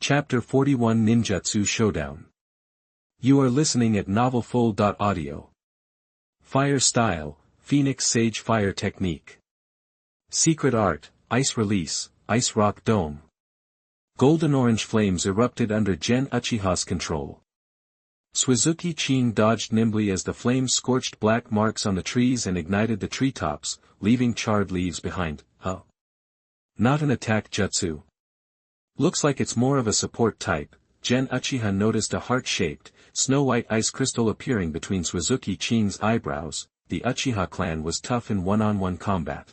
Chapter 41 Ninjutsu Showdown. You are listening at novelfull.audio. Fire Style, Phoenix Sage Fire Technique. Secret Art, Ice Release, Ice Rock Dome. Golden-orange flames erupted under Gen Uchiha's control. Suzuki Chin dodged nimbly as the flames scorched black marks on the trees and ignited the treetops, leaving charred leaves behind. Not an attack jutsu. Looks like it's more of a support type. Gen Uchiha noticed a heart-shaped, snow-white ice crystal appearing between Suzuki Chin's eyebrows. The Uchiha clan was tough in one-on-one combat.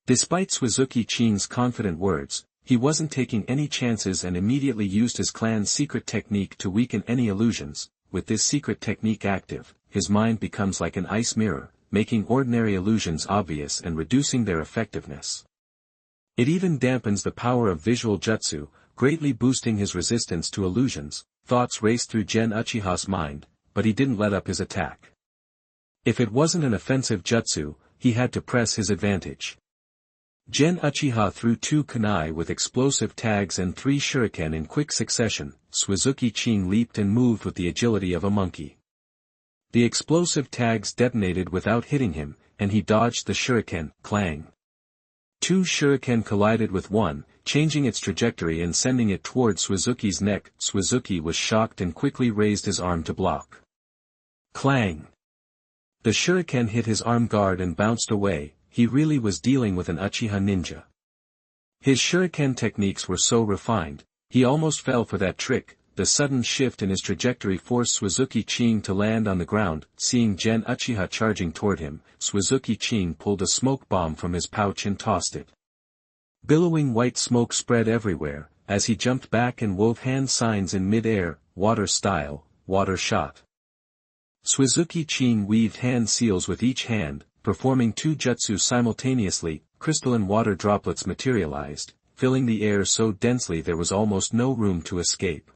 Despite Suzuki Chin's confident words, he wasn't taking any chances and immediately used his clan's secret technique to weaken any illusions. With this secret technique active, his mind becomes like an ice mirror, making ordinary illusions obvious and reducing their effectiveness. It even dampens the power of visual jutsu, greatly boosting his resistance to illusions. Thoughts raced through Gen Uchiha's mind, but he didn't let up his attack. If it wasn't an offensive jutsu, he had to press his advantage. Gen Uchiha threw 2 kunai with explosive tags and 3 shuriken in quick succession. Suzuki Chin leaped and moved with the agility of a monkey. The explosive tags detonated without hitting him, and he dodged the shuriken. Clang. 2 shuriken collided with one, changing its trajectory and sending it toward Suzuki's neck. Suzuki was shocked and quickly raised his arm to block. Clang! The shuriken hit his arm guard and bounced away. He really was dealing with an Uchiha ninja. His shuriken techniques were so refined, he almost fell for that trick. The sudden shift in his trajectory forced Suzuki Chin to land on the ground. Seeing Gen Uchiha charging toward him, Suzuki Chin pulled a smoke bomb from his pouch and tossed it. Billowing white smoke spread everywhere, as he jumped back and wove hand signs in mid-air. Water style, water shot. Suzuki Chin weaved hand seals with each hand, performing 2 jutsu simultaneously. Crystalline water droplets materialized, filling the air so densely there was almost no room to escape.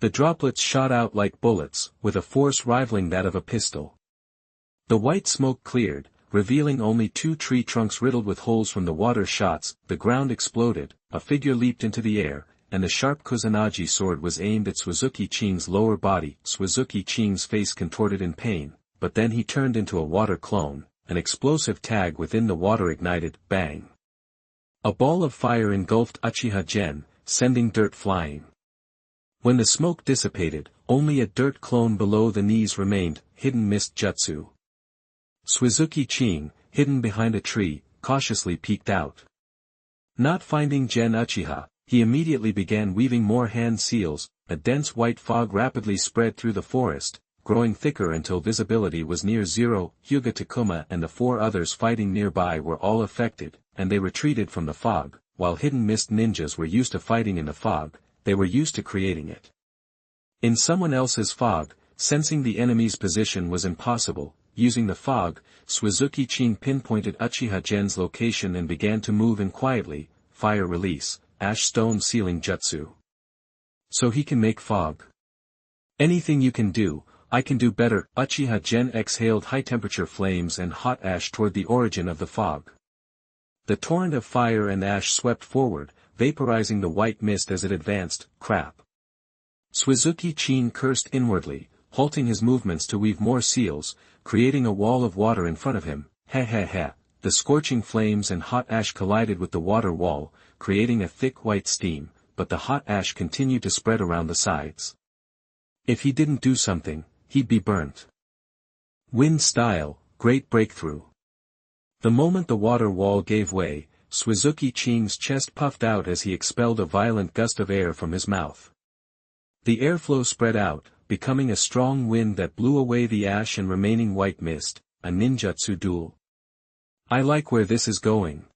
The droplets shot out like bullets, with a force rivaling that of a pistol. The white smoke cleared, revealing only 2 tree trunks riddled with holes from the water shots. The ground exploded, a figure leaped into the air, and the sharp Kusanagi sword was aimed at Suzuki Chin's lower body. Suzuki Chin's face contorted in pain, but then he turned into a water clone. An explosive tag within the water ignited. Bang! A ball of fire engulfed Uchiha Gen, sending dirt flying. When the smoke dissipated, only a dirt clone below the knees remained. Hidden mist jutsu. Suzuki Chin, hidden behind a tree, cautiously peeked out. Not finding Gen Uchiha, he immediately began weaving more hand seals. A dense white fog rapidly spread through the forest, growing thicker until visibility was near zero. Hyuga Takuma and the 4 others fighting nearby were all affected, and they retreated from the fog. While hidden mist ninjas were used to fighting in the fog, they were used to creating it. In someone else's fog, sensing the enemy's position was impossible. Using the fog, Suzuki Chin pinpointed Uchiha Gen's location and began to move in quietly. Fire release, ash stone sealing jutsu. So he can make fog. Anything you can do, I can do better. Uchiha Gen exhaled high-temperature flames and hot ash toward the origin of the fog. The torrent of fire and ash swept forward, vaporizing the white mist as it advanced. Crap. Suzuki Chin cursed inwardly, halting his movements to weave more seals, creating a wall of water in front of him. The scorching flames and hot ash collided with the water wall, creating a thick white steam, but the hot ash continued to spread around the sides. If he didn't do something, he'd be burnt. Wind style, great breakthrough. The moment the water wall gave way, Suzuki Chin's chest puffed out as he expelled a violent gust of air from his mouth. The airflow spread out, becoming a strong wind that blew away the ash and remaining white mist. A ninjutsu duel. I like where this is going.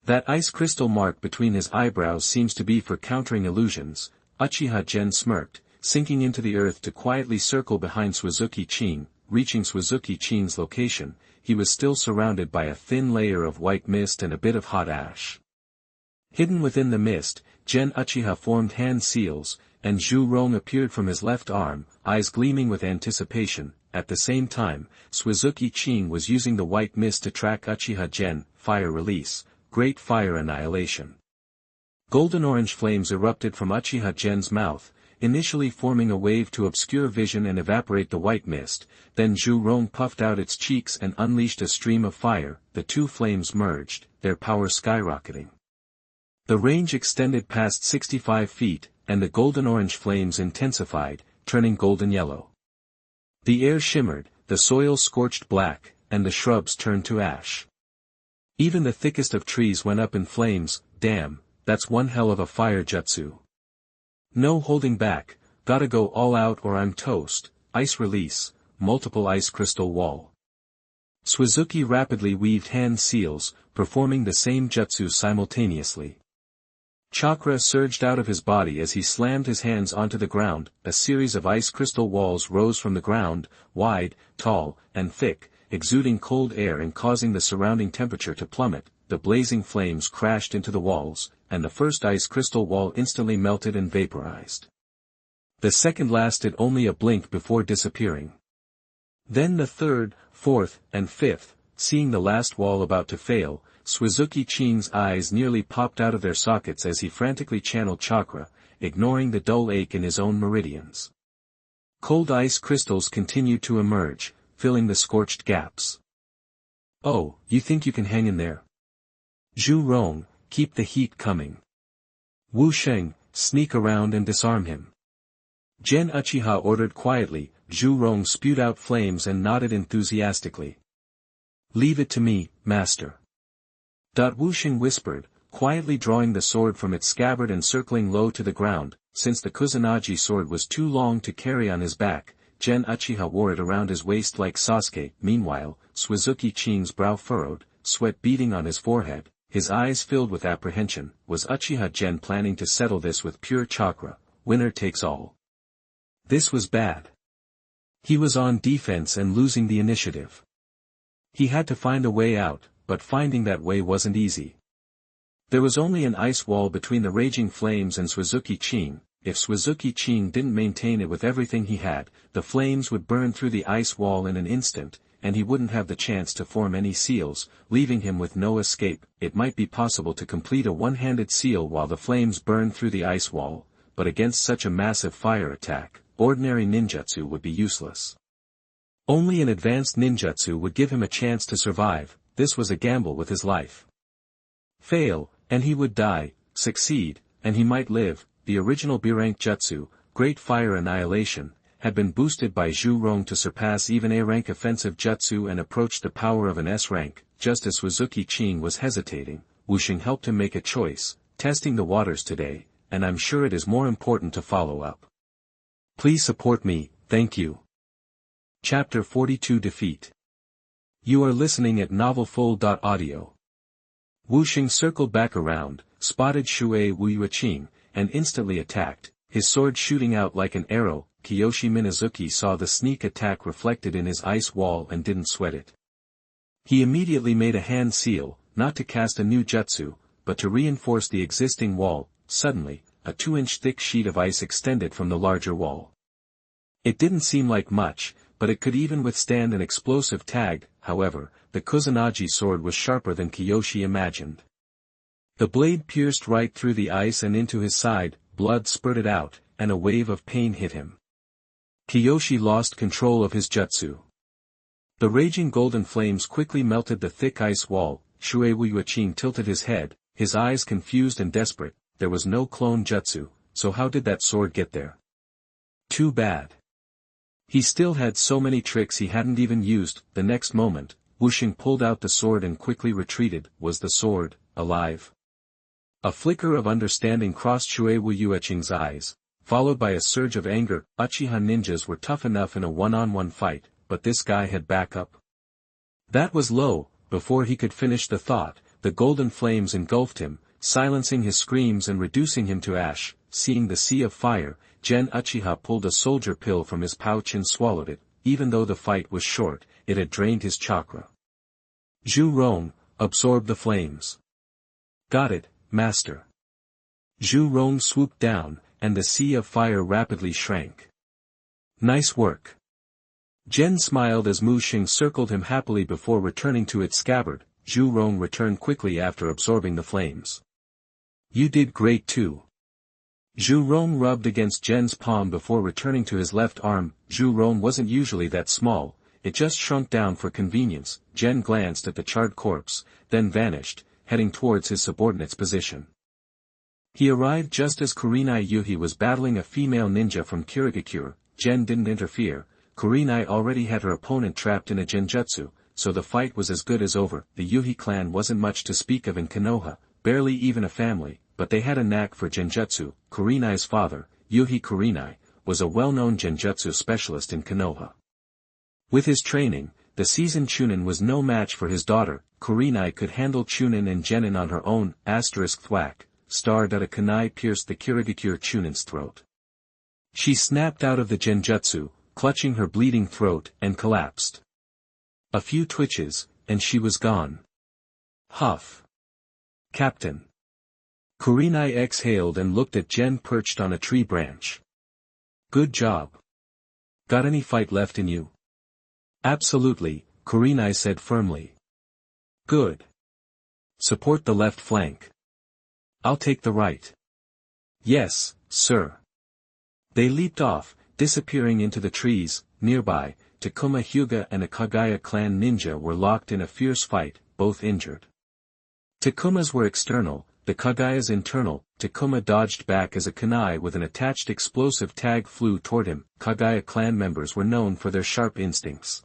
That ice crystal mark between his eyebrows seems to be for countering illusions. Uchiha Gen smirked, sinking into the earth to quietly circle behind Suzuki Chin. Reaching Suzuki Chin's location, he was still surrounded by a thin layer of white mist and a bit of hot ash. Hidden within the mist, Gen Uchiha formed hand seals, and Zhu Rong appeared from his left arm, eyes gleaming with anticipation. At the same time, Suzuki Chin was using the white mist to track Uchiha Gen. Fire release, great fire annihilation. Golden-orange flames erupted from Uchiha Gen's mouth, initially forming a wave to obscure vision and evaporate the white mist, then Zhu Rong puffed out its cheeks and unleashed a stream of fire. The two flames merged, their power skyrocketing. The range extended past 65 feet, and the golden-orange flames intensified, turning golden-yellow. The air shimmered, the soil scorched black, and the shrubs turned to ash. Even the thickest of trees went up in flames. Damn, that's one hell of a fire jutsu. No holding back, gotta go all out or I'm toast. Ice release, multiple ice crystal wall. Suzuki rapidly weaved hand seals, performing the same jutsu simultaneously. Chakra surged out of his body as he slammed his hands onto the ground. A series of ice crystal walls rose from the ground, wide, tall, and thick, exuding cold air and causing the surrounding temperature to plummet. The blazing flames crashed into the walls, and the first ice crystal wall instantly melted and vaporized. The second lasted only a blink before disappearing. Then the third, fourth, and fifth. Seeing the last wall about to fail, Suzuki Chin's eyes nearly popped out of their sockets as he frantically channeled chakra, ignoring the dull ache in his own meridians. Cold ice crystals continued to emerge, filling the scorched gaps. Oh, you think you can hang in there? Zhu Rong, keep the heat coming. Wu Sheng, sneak around and disarm him. Gen Uchiha ordered quietly. Zhu Rong spewed out flames and nodded enthusiastically. Leave it to me, master. Wu Sheng whispered, quietly drawing the sword from its scabbard and circling low to the ground. Since the Kusanagi sword was too long to carry on his back, Gen Uchiha wore it around his waist like Sasuke. Meanwhile, Suzuki Chin's brow furrowed, sweat beading on his forehead, his eyes filled with apprehension. Was Uchiha Gen planning to settle this with pure chakra, winner takes all? This was bad. He was on defense and losing the initiative. He had to find a way out, but finding that way wasn't easy. There was only an ice wall between the raging flames and Suzuki Chin. If Suzuki Chin didn't maintain it with everything he had, the flames would burn through the ice wall in an instant, and he wouldn't have the chance to form any seals, leaving him with no escape. It might be possible to complete a one-handed seal while the flames burned through the ice wall, but against such a massive fire attack, ordinary ninjutsu would be useless. Only an advanced ninjutsu would give him a chance to survive. This was a gamble with his life. Fail, and he would die. Succeed, and he might live. The original B-rank jutsu, Great Fire Annihilation, had been boosted by Zhu Rong to surpass even A-rank offensive jutsu and approach the power of an S-rank. Just as Suzuki Chin was hesitating, Wu Sheng helped him make a choice, testing the waters today, and I'm sure it is more important to follow up. Please support me, thank you. Chapter 42 Defeat. You are listening at novelfull.audio. Wu Sheng circled back around, spotted Shui Wuyuqing, and instantly attacked, his sword shooting out like an arrow. Kiyoshi Minazuki saw the sneak attack reflected in his ice wall and didn't sweat it. He immediately made a hand seal, not to cast a new jutsu, but to reinforce the existing wall. Suddenly, a 2-inch thick sheet of ice extended from the larger wall. It didn't seem like much, but it could even withstand an explosive tag. However, the Kusanagi sword was sharper than Kiyoshi imagined. The blade pierced right through the ice and into his side, blood spurted out, and a wave of pain hit him. Kiyoshi lost control of his jutsu. The raging golden flames quickly melted the thick ice wall. Shui Wuyuqing tilted his head, his eyes confused and desperate. There was no clone jutsu, so how did that sword get there? Too bad. He still had so many tricks he hadn't even used. The next moment, Wu Sheng pulled out the sword and quickly retreated. Was the sword alive? A flicker of understanding crossed Shui Wuyuqing's eyes, followed by a surge of anger. Uchiha ninjas were tough enough in a one-on-one fight, but this guy had backup. That was low. Before he could finish the thought, the golden flames engulfed him, silencing his screams and reducing him to ash. Seeing the sea of fire, Gen Uchiha pulled a soldier pill from his pouch and swallowed it. Even though the fight was short, it had drained his chakra. Zhu Rong, absorb the flames. Got it, master. Zhu Rong swooped down, and the sea of fire rapidly shrank. Nice work. Gen smiled as Mu Xing circled him happily before returning to its scabbard. Zhu Rong returned quickly after absorbing the flames. You did great too. Zhu Rong rubbed against Jen's palm before returning to his left arm. Zhu Rong wasn't usually that small, it just shrunk down for convenience. Jen glanced at the charred corpse, then vanished, heading towards his subordinate's position. He arrived just as Kurenai Yuhi was battling a female ninja from Kirigakure. Jen didn't interfere. Kurenai already had her opponent trapped in a genjutsu, so the fight was as good as over. The Yuhi clan wasn't much to speak of in Konoha, barely even a family, but they had a knack for genjutsu. Kurenai's father, Yuhi Kurenai, was a well-known genjutsu specialist in Konoha. With his training, the seasoned Chunin was no match for his daughter. Kurenai could handle Chunin and Genin on her own. Thwack, star data kunai pierced the Kirigakure Chunin's throat. She snapped out of the genjutsu, clutching her bleeding throat, and collapsed. A few twitches, and she was gone. Huff. Captain. Kurenai exhaled and looked at Jen perched on a tree branch. Good job. Got any fight left in you? Absolutely, Kurenai said firmly. Good. Support the left flank. I'll take the right. Yes, sir. They leaped off, disappearing into the trees. Nearby, Takuma Hyuga and a Kagaya clan ninja were locked in a fierce fight, both injured. Takuma's were external, the Kagaya's internal. Takuma dodged back as a kunai with an attached explosive tag flew toward him. Kagaya clan members were known for their sharp instincts.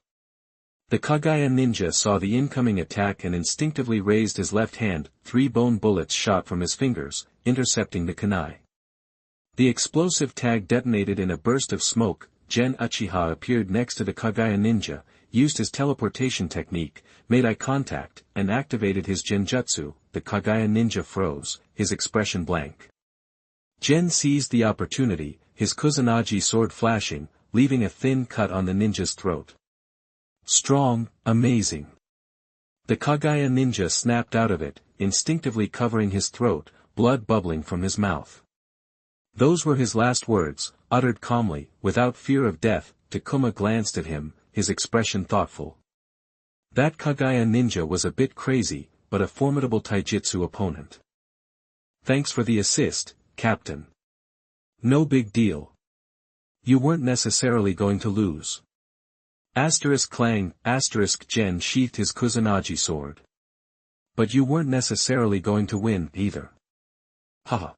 The Kagaya ninja saw the incoming attack and instinctively raised his left hand. 3 bone bullets shot from his fingers, intercepting the kunai. The explosive tag detonated in a burst of smoke. Uchiha appeared next to the Kagaya ninja, used his teleportation technique, made eye contact, and activated his genjutsu. The Kagaya ninja froze, his expression blank. Gen seized the opportunity, his Kusanagi sword flashing, leaving a thin cut on the ninja's throat. Strong, amazing. The Kagaya ninja snapped out of it, instinctively covering his throat, blood bubbling from his mouth. Those were his last words, uttered calmly, without fear of death. Takuma glanced at him, his expression thoughtful. That Kagaya ninja was a bit crazy, but a formidable taijutsu opponent. Thanks for the assist, Captain. No big deal. You weren't necessarily going to lose. Clang, Jen sheathed his Kusanagi sword. But you weren't necessarily going to win, either. Haha.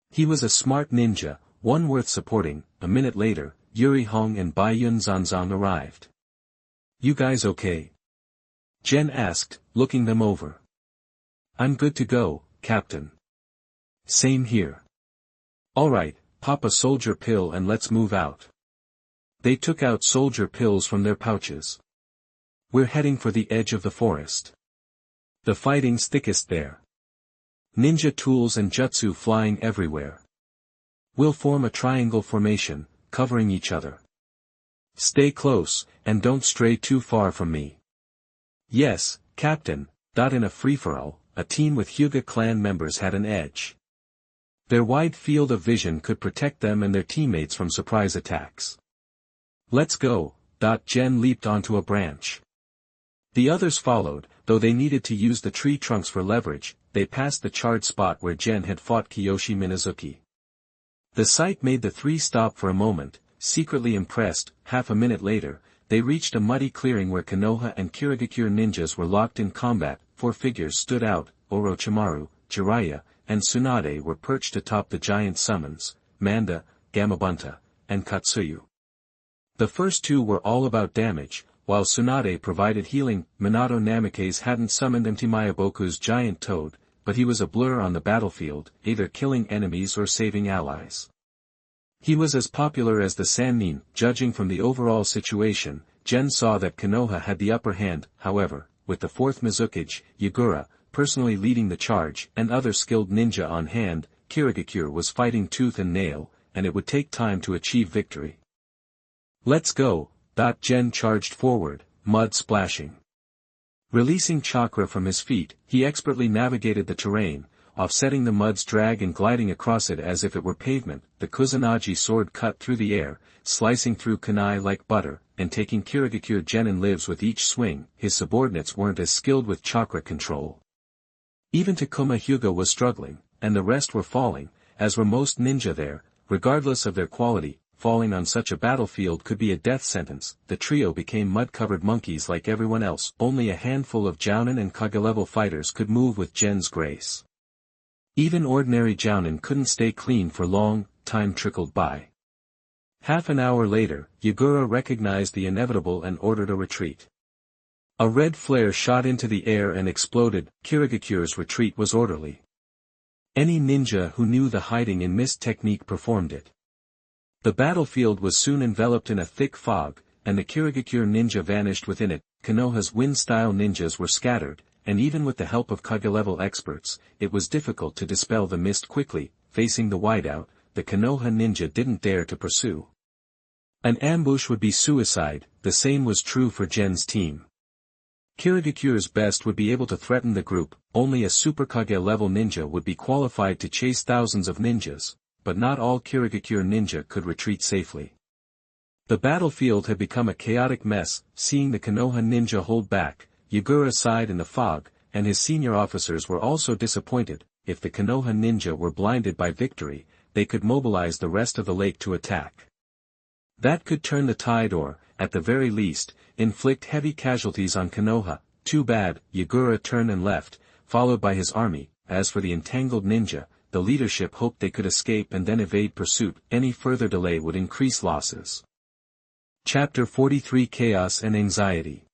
He was a smart ninja, one worth supporting. A minute later, Yuri Hong and Bai Yun Zanzang arrived. You guys okay? Jen asked, looking them over. I'm good to go, Captain. Same here. Alright, pop a soldier pill and let's move out. They took out soldier pills from their pouches. We're heading for the edge of the forest. The fighting's thickest there. Ninja tools and jutsu flying everywhere. We'll form a triangle formation, covering each other. Stay close, and don't stray too far from me. Yes, Captain. In a free-for-all, a team with Hyuga clan members had an edge. Their wide field of vision could protect them and their teammates from surprise attacks. Let's go. Jen leaped onto a branch. The others followed, though they needed to use the tree trunks for leverage. They passed the charred spot where Jen had fought Kiyoshi Minazuki. The sight made the three stop for a moment, secretly impressed. Half a minute later, they reached a muddy clearing where Konoha and Kirigakure ninjas were locked in combat. 4 figures stood out. Orochimaru, Jiraiya, and Tsunade were perched atop the giant summons, Manda, Gamabunta, and Katsuyu. The first 2 were all about damage, while Tsunade provided healing. Minato Namikaze hadn't summoned Mtnovel's giant toad, but he was a blur on the battlefield, either killing enemies or saving allies. He was as popular as the Sannin. Judging from the overall situation, Jen saw that Konoha had the upper hand. However, with the 4th Mizukage, Yagura, personally leading the charge, and other skilled ninja on hand, Kirigakure was fighting tooth and nail, and it would take time to achieve victory. Let's go. Jen charged forward, mud splashing. Releasing chakra from his feet, he expertly navigated the terrain, offsetting the mud's drag and gliding across it as if it were pavement. The Kusanagi sword cut through the air, slicing through kunai like butter, and taking Kirigakure Genin lives with each swing. His subordinates weren't as skilled with chakra control. Even Takuma Hyuga was struggling, and the rest were falling, as were most ninja there, regardless of their quality. Falling on such a battlefield could be a death sentence. The trio became mud-covered monkeys like everyone else. Only a handful of Jounin and Kage-level fighters could move with Gen's grace. Even ordinary Jounin couldn't stay clean for long. Time trickled by. Half an hour later, Yagura recognized the inevitable and ordered a retreat. A red flare shot into the air and exploded. Kirigakure's retreat was orderly. Any ninja who knew the hiding in mist technique performed it. The battlefield was soon enveloped in a thick fog, and the Kirigakure ninja vanished within it. Konoha's wind-style ninjas were scattered, and even with the help of Kage-level experts, it was difficult to dispel the mist quickly. Facing the whiteout, the Konoha ninja didn't dare to pursue. An ambush would be suicide. The same was true for Gen's team. Kirigakure's best would be able to threaten the group. Only a Super Kage-level ninja would be qualified to chase thousands of ninjas, but not all Kirigakure ninja could retreat safely. The battlefield had become a chaotic mess. Seeing the Konoha ninja hold back, Yagura sighed in the fog, and his senior officers were also disappointed. If the Konoha ninja were blinded by victory, they could mobilize the rest of the lake to attack. That could turn the tide or, at the very least, inflict heavy casualties on Konoha. Too bad. Yagura turned and left, followed by his army. As for the entangled ninja, the leadership hoped they could escape and then evade pursuit. Any further delay would increase losses. Chapter 43 Chaos and Anxiety.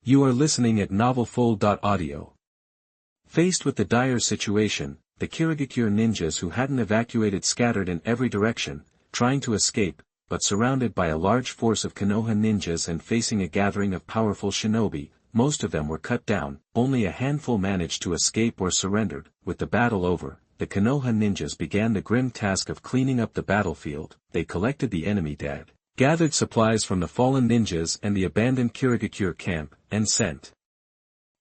You are listening at novelfull.audio. Faced with the dire situation, the Kirigakure ninjas who hadn't evacuated scattered in every direction, trying to escape, but surrounded by a large force of Konoha ninjas and facing a gathering of powerful shinobi. Most of them were cut down. Only a handful managed to escape or surrendered. With the battle over, the Konoha ninjas began the grim task of cleaning up the battlefield. They collected the enemy dead, gathered supplies from the fallen ninjas and the abandoned Kirigakure camp, and sent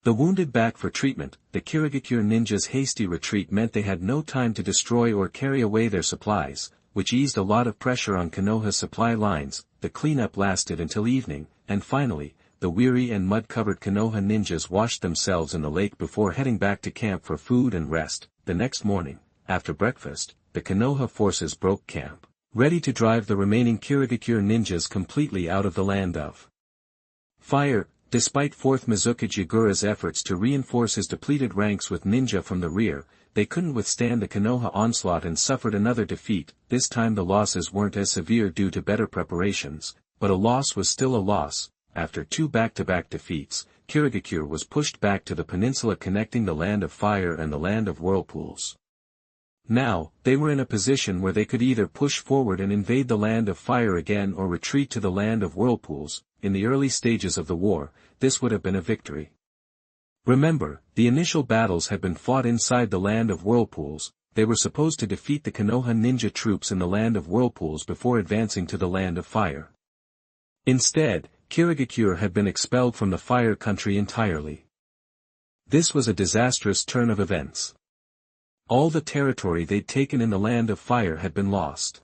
the wounded back for treatment. The Kirigakure ninjas' hasty retreat meant they had no time to destroy or carry away their supplies, which eased a lot of pressure on Konoha's supply lines. The cleanup lasted until evening, and finally, the weary and mud-covered Konoha ninjas washed themselves in the lake before heading back to camp for food and rest. The next morning, after breakfast, the Konoha forces broke camp, ready to drive the remaining Kirigakure ninjas completely out of the land of fire. Despite 4th Mizuki Yagura's efforts to reinforce his depleted ranks with ninja from the rear, they couldn't withstand the Konoha onslaught and suffered another defeat. This time the losses weren't as severe due to better preparations, but a loss was still a loss. After 2 back-to-back defeats, Kirigakure was pushed back to the peninsula connecting the land of fire and the land of whirlpools. Now, they were in a position where they could either push forward and invade the land of fire again or retreat to the land of whirlpools. In the early stages of the war, this would have been a victory. Remember, the initial battles had been fought inside the land of whirlpools. They were supposed to defeat the Konoha ninja troops in the land of whirlpools before advancing to the land of fire. Instead, Kirigakure had been expelled from the fire country entirely. This was a disastrous turn of events. All the territory they'd taken in the land of fire had been lost.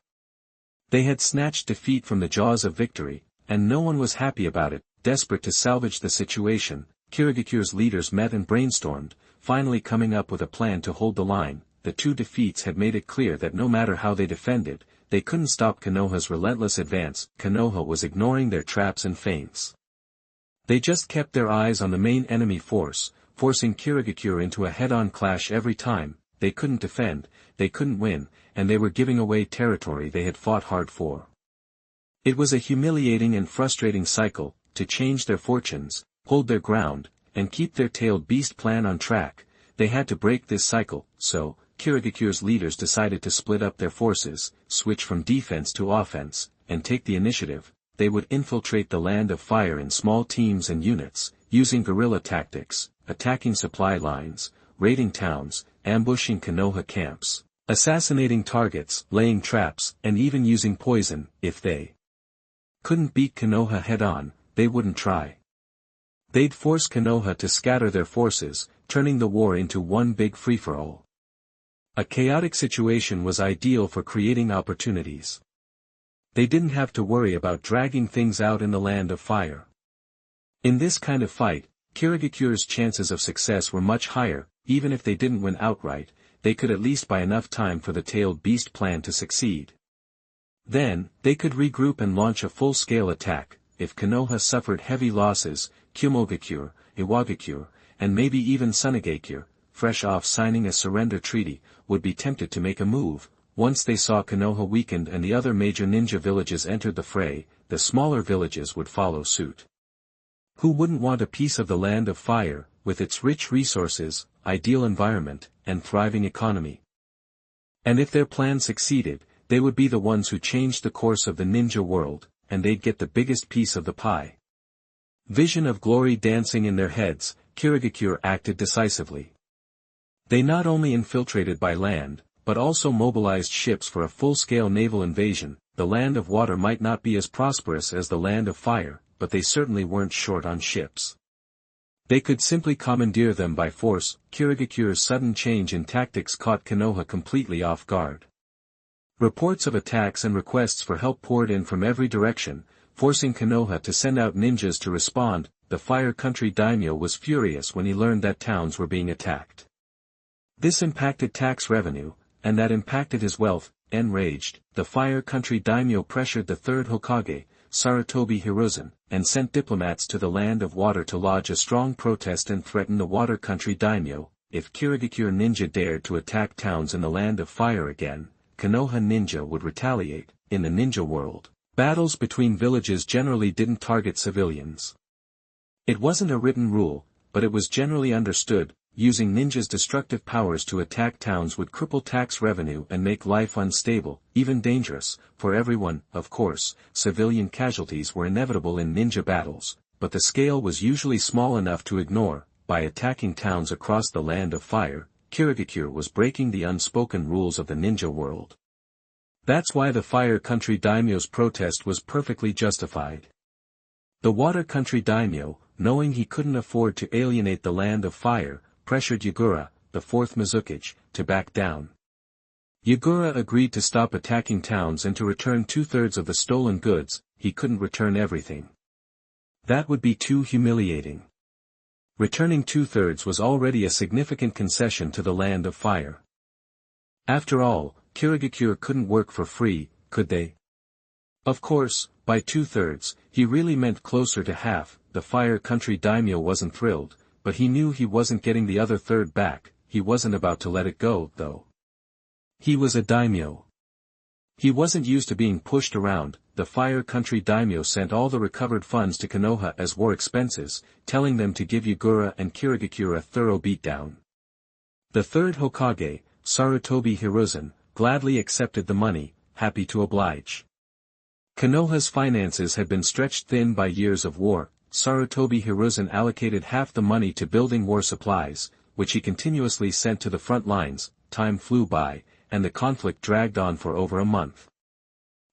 They had snatched defeat from the jaws of victory, and no one was happy about it. Desperate to salvage the situation, Kirigakure's leaders met and brainstormed, finally coming up with a plan to hold the line. The 2 defeats had made it clear that no matter how they defended, they couldn't stop Konoha's relentless advance. Konoha was ignoring their traps and feints. They just kept their eyes on the main enemy force, forcing Kirigakure into a head-on clash every time. They couldn't defend, they couldn't win, and they were giving away territory they had fought hard for. It was a humiliating and frustrating cycle. To change their fortunes, hold their ground, and keep their tailed beast plan on track, they had to break this cycle. So, Kirigakure's leaders decided to split up their forces, switch from defense to offense, and take the initiative. They would infiltrate the land of fire in small teams and units, using guerrilla tactics, attacking supply lines, raiding towns, ambushing Konoha camps, assassinating targets, laying traps, and even using poison. If they couldn't beat Konoha head-on, they wouldn't try. They'd force Konoha to scatter their forces, turning the war into one big free-for-all. A chaotic situation was ideal for creating opportunities. They didn't have to worry about dragging things out in the land of fire. In this kind of fight, Kirigakure's chances of success were much higher. Even if they didn't win outright, they could at least buy enough time for the tailed beast plan to succeed. Then, they could regroup and launch a full-scale attack. If Konoha suffered heavy losses, Kyomogakure, Iwagakure, and maybe even Sunagakure, fresh off signing a surrender treaty, would be tempted to make a move. Once they saw Konoha weakened and the other major ninja villages entered the fray, the smaller villages would follow suit. Who wouldn't want a piece of the Land of Fire, with its rich resources, ideal environment, and thriving economy? And if their plan succeeded, they would be the ones who changed the course of the ninja world, and they'd get the biggest piece of the pie. Vision of glory dancing in their heads, Kirigakure acted decisively. They not only infiltrated by land, but also mobilized ships for a full-scale naval invasion. The Land of Water might not be as prosperous as the Land of Fire, but they certainly weren't short on ships. They could simply commandeer them by force. Kirigakure's sudden change in tactics caught Konoha completely off guard. Reports of attacks and requests for help poured in from every direction, forcing Konoha to send out ninjas to respond. The Fire Country daimyo was furious when he learned that towns were being attacked. This impacted tax revenue, and that impacted his wealth. Enraged, the Fire Country daimyo pressured the third Hokage, Sarutobi Hiruzen, and sent diplomats to the Land of Water to lodge a strong protest and threaten the Water Country daimyo. If Kirigakure ninja dared to attack towns in the Land of Fire again, Konoha ninja would retaliate. In the ninja world, battles between villages generally didn't target civilians. It wasn't a written rule, but it was generally understood. Using ninjas' destructive powers to attack towns would cripple tax revenue and make life unstable, even dangerous, for everyone. Of course, civilian casualties were inevitable in ninja battles, but the scale was usually small enough to ignore. By attacking towns across the Land of Fire, Kirigakure was breaking the unspoken rules of the ninja world. That's why the Fire Country daimyo's protest was perfectly justified. The Water Country daimyo, knowing he couldn't afford to alienate the Land of Fire, pressured Yagura, the fourth Mizukage, to back down. Yagura agreed to stop attacking towns and to return 2/3 of the stolen goods. He couldn't return everything. That would be too humiliating. Returning 2/3 was already a significant concession to the Land of Fire. After all, Kirigakure couldn't work for free, could they? Of course, by 2/3, he really meant closer to half. The Fire Country daimyo wasn't thrilled, but he knew he wasn't getting the other third back. He wasn't about to let it go, though. He was a daimyo. He wasn't used to being pushed around. The Fire Country daimyo sent all the recovered funds to Konoha as war expenses, telling them to give Yagura and Kirigakure a thorough beatdown. The third Hokage, Sarutobi Hiruzen, gladly accepted the money, happy to oblige. Konoha's finances had been stretched thin by years of war. Sarutobi Hiruzen allocated half the money to building war supplies, which he continuously sent to the front lines. Time flew by, and the conflict dragged on for over a month.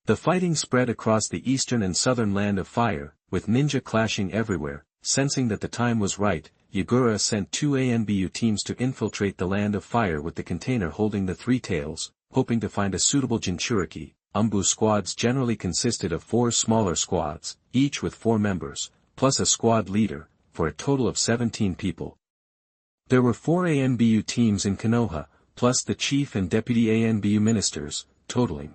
The fighting spread across the eastern and southern Land of Fire, with ninja clashing everywhere. Sensing that the time was right, Yagura sent 2 ANBU teams to infiltrate the Land of Fire with the container holding the three tails, hoping to find a suitable Jinchuuriki. Umbu squads generally consisted of 4 smaller squads, each with 4 members, plus a squad leader, for a total of 17 people. There were 4 ANBU teams in Konoha, plus the chief and deputy ANBU ministers, totaling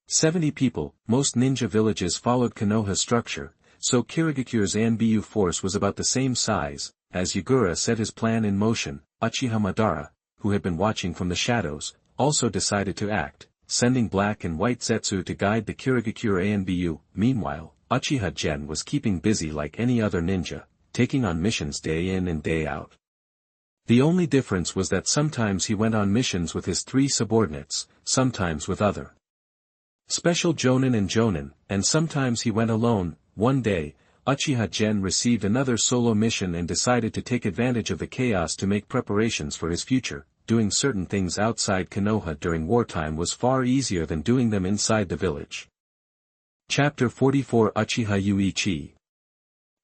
70 people. Most ninja villages followed Konoha's structure, so Kirigakure's ANBU force was about the same size. As Yagura set his plan in motion, Uchiha Madara, who had been watching from the shadows, also decided to act, sending black and white Zetsu to guide the Kirigakure ANBU. Meanwhile, Uchiha Gen was keeping busy like any other ninja, taking on missions day in and day out. The only difference was that sometimes he went on missions with his 3 subordinates, sometimes with other special jonin and jonin, and sometimes he went alone. One day, Uchiha Gen received another solo mission and decided to take advantage of the chaos to make preparations for his future. Doing certain things outside Konoha during wartime was far easier than doing them inside the village. Chapter 44 Uchiha Yuichi.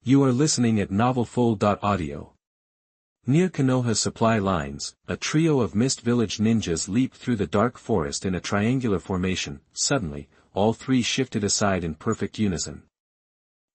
You are listening at novelfull.audio. Near Konoha's supply lines, a trio of Mist Village ninjas leaped through the dark forest in a triangular formation. Suddenly, all 3 shifted aside in perfect unison.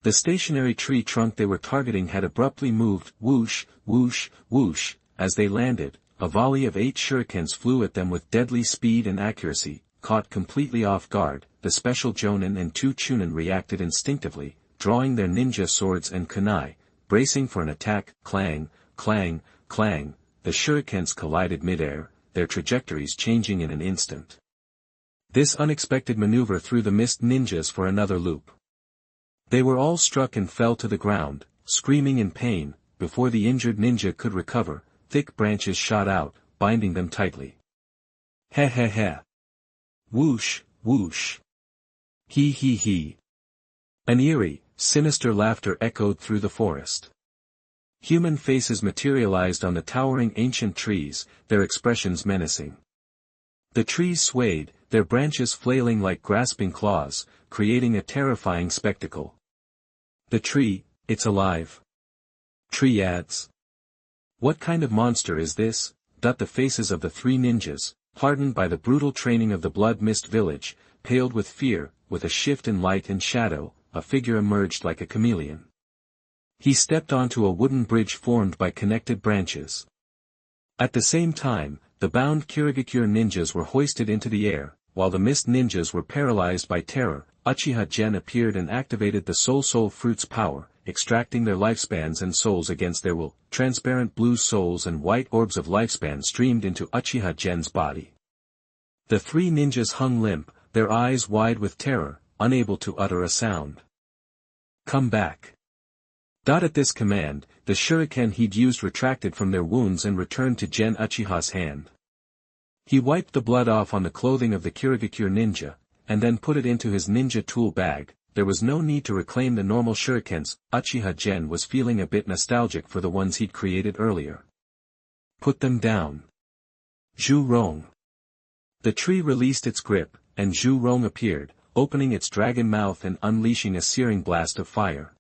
The stationary tree trunk they were targeting had abruptly moved, whoosh, whoosh, whoosh, as they landed. a volley of 8 shurikens flew at them with deadly speed and accuracy. Caught completely off guard, the special Jonin and 2 Chunin reacted instinctively, drawing their ninja swords and kunai, bracing for an attack. Clang, clang, clang, the shurikens collided midair, their trajectories changing in an instant. This unexpected maneuver threw the mist ninjas for another loop. They were all struck and fell to the ground, screaming in pain. Before the injured ninja could recover, thick branches shot out, binding them tightly. He he he. Whoosh, whoosh. He he he. An eerie, sinister laughter echoed through the forest. Human faces materialized on the towering ancient trees, their expressions menacing. The trees swayed, their branches flailing like grasping claws, creating a terrifying spectacle. The tree, it's alive. Triads. What kind of monster is this? The faces of the 3 ninjas, hardened by the brutal training of the Blood Mist village, paled with fear. With a shift in light and shadow, a figure emerged like a chameleon. He stepped onto a wooden bridge formed by connected branches. At the same time, the bound Kirigakure ninjas were hoisted into the air, while the mist ninjas were paralyzed by terror. Uchiha Gen appeared and activated the Soul Fruit's power, extracting their lifespans and souls against their will. Transparent blue souls and white orbs of lifespan streamed into Uchiha Gen's body. The 3 ninjas hung limp, their eyes wide with terror, unable to utter a sound. Come back. At this command, the shuriken he'd used retracted from their wounds and returned to Gen Uchiha's hand. He wiped the blood off on the clothing of the Kirigakure ninja, and then put it into his ninja tool bag. There was no need to reclaim the normal shurikens. Uchiha Gen was feeling a bit nostalgic for the ones he'd created earlier. Put them down. Zhu Rong. The tree released its grip, and Zhu Rong appeared, opening its dragon mouth and unleashing a searing blast of fire.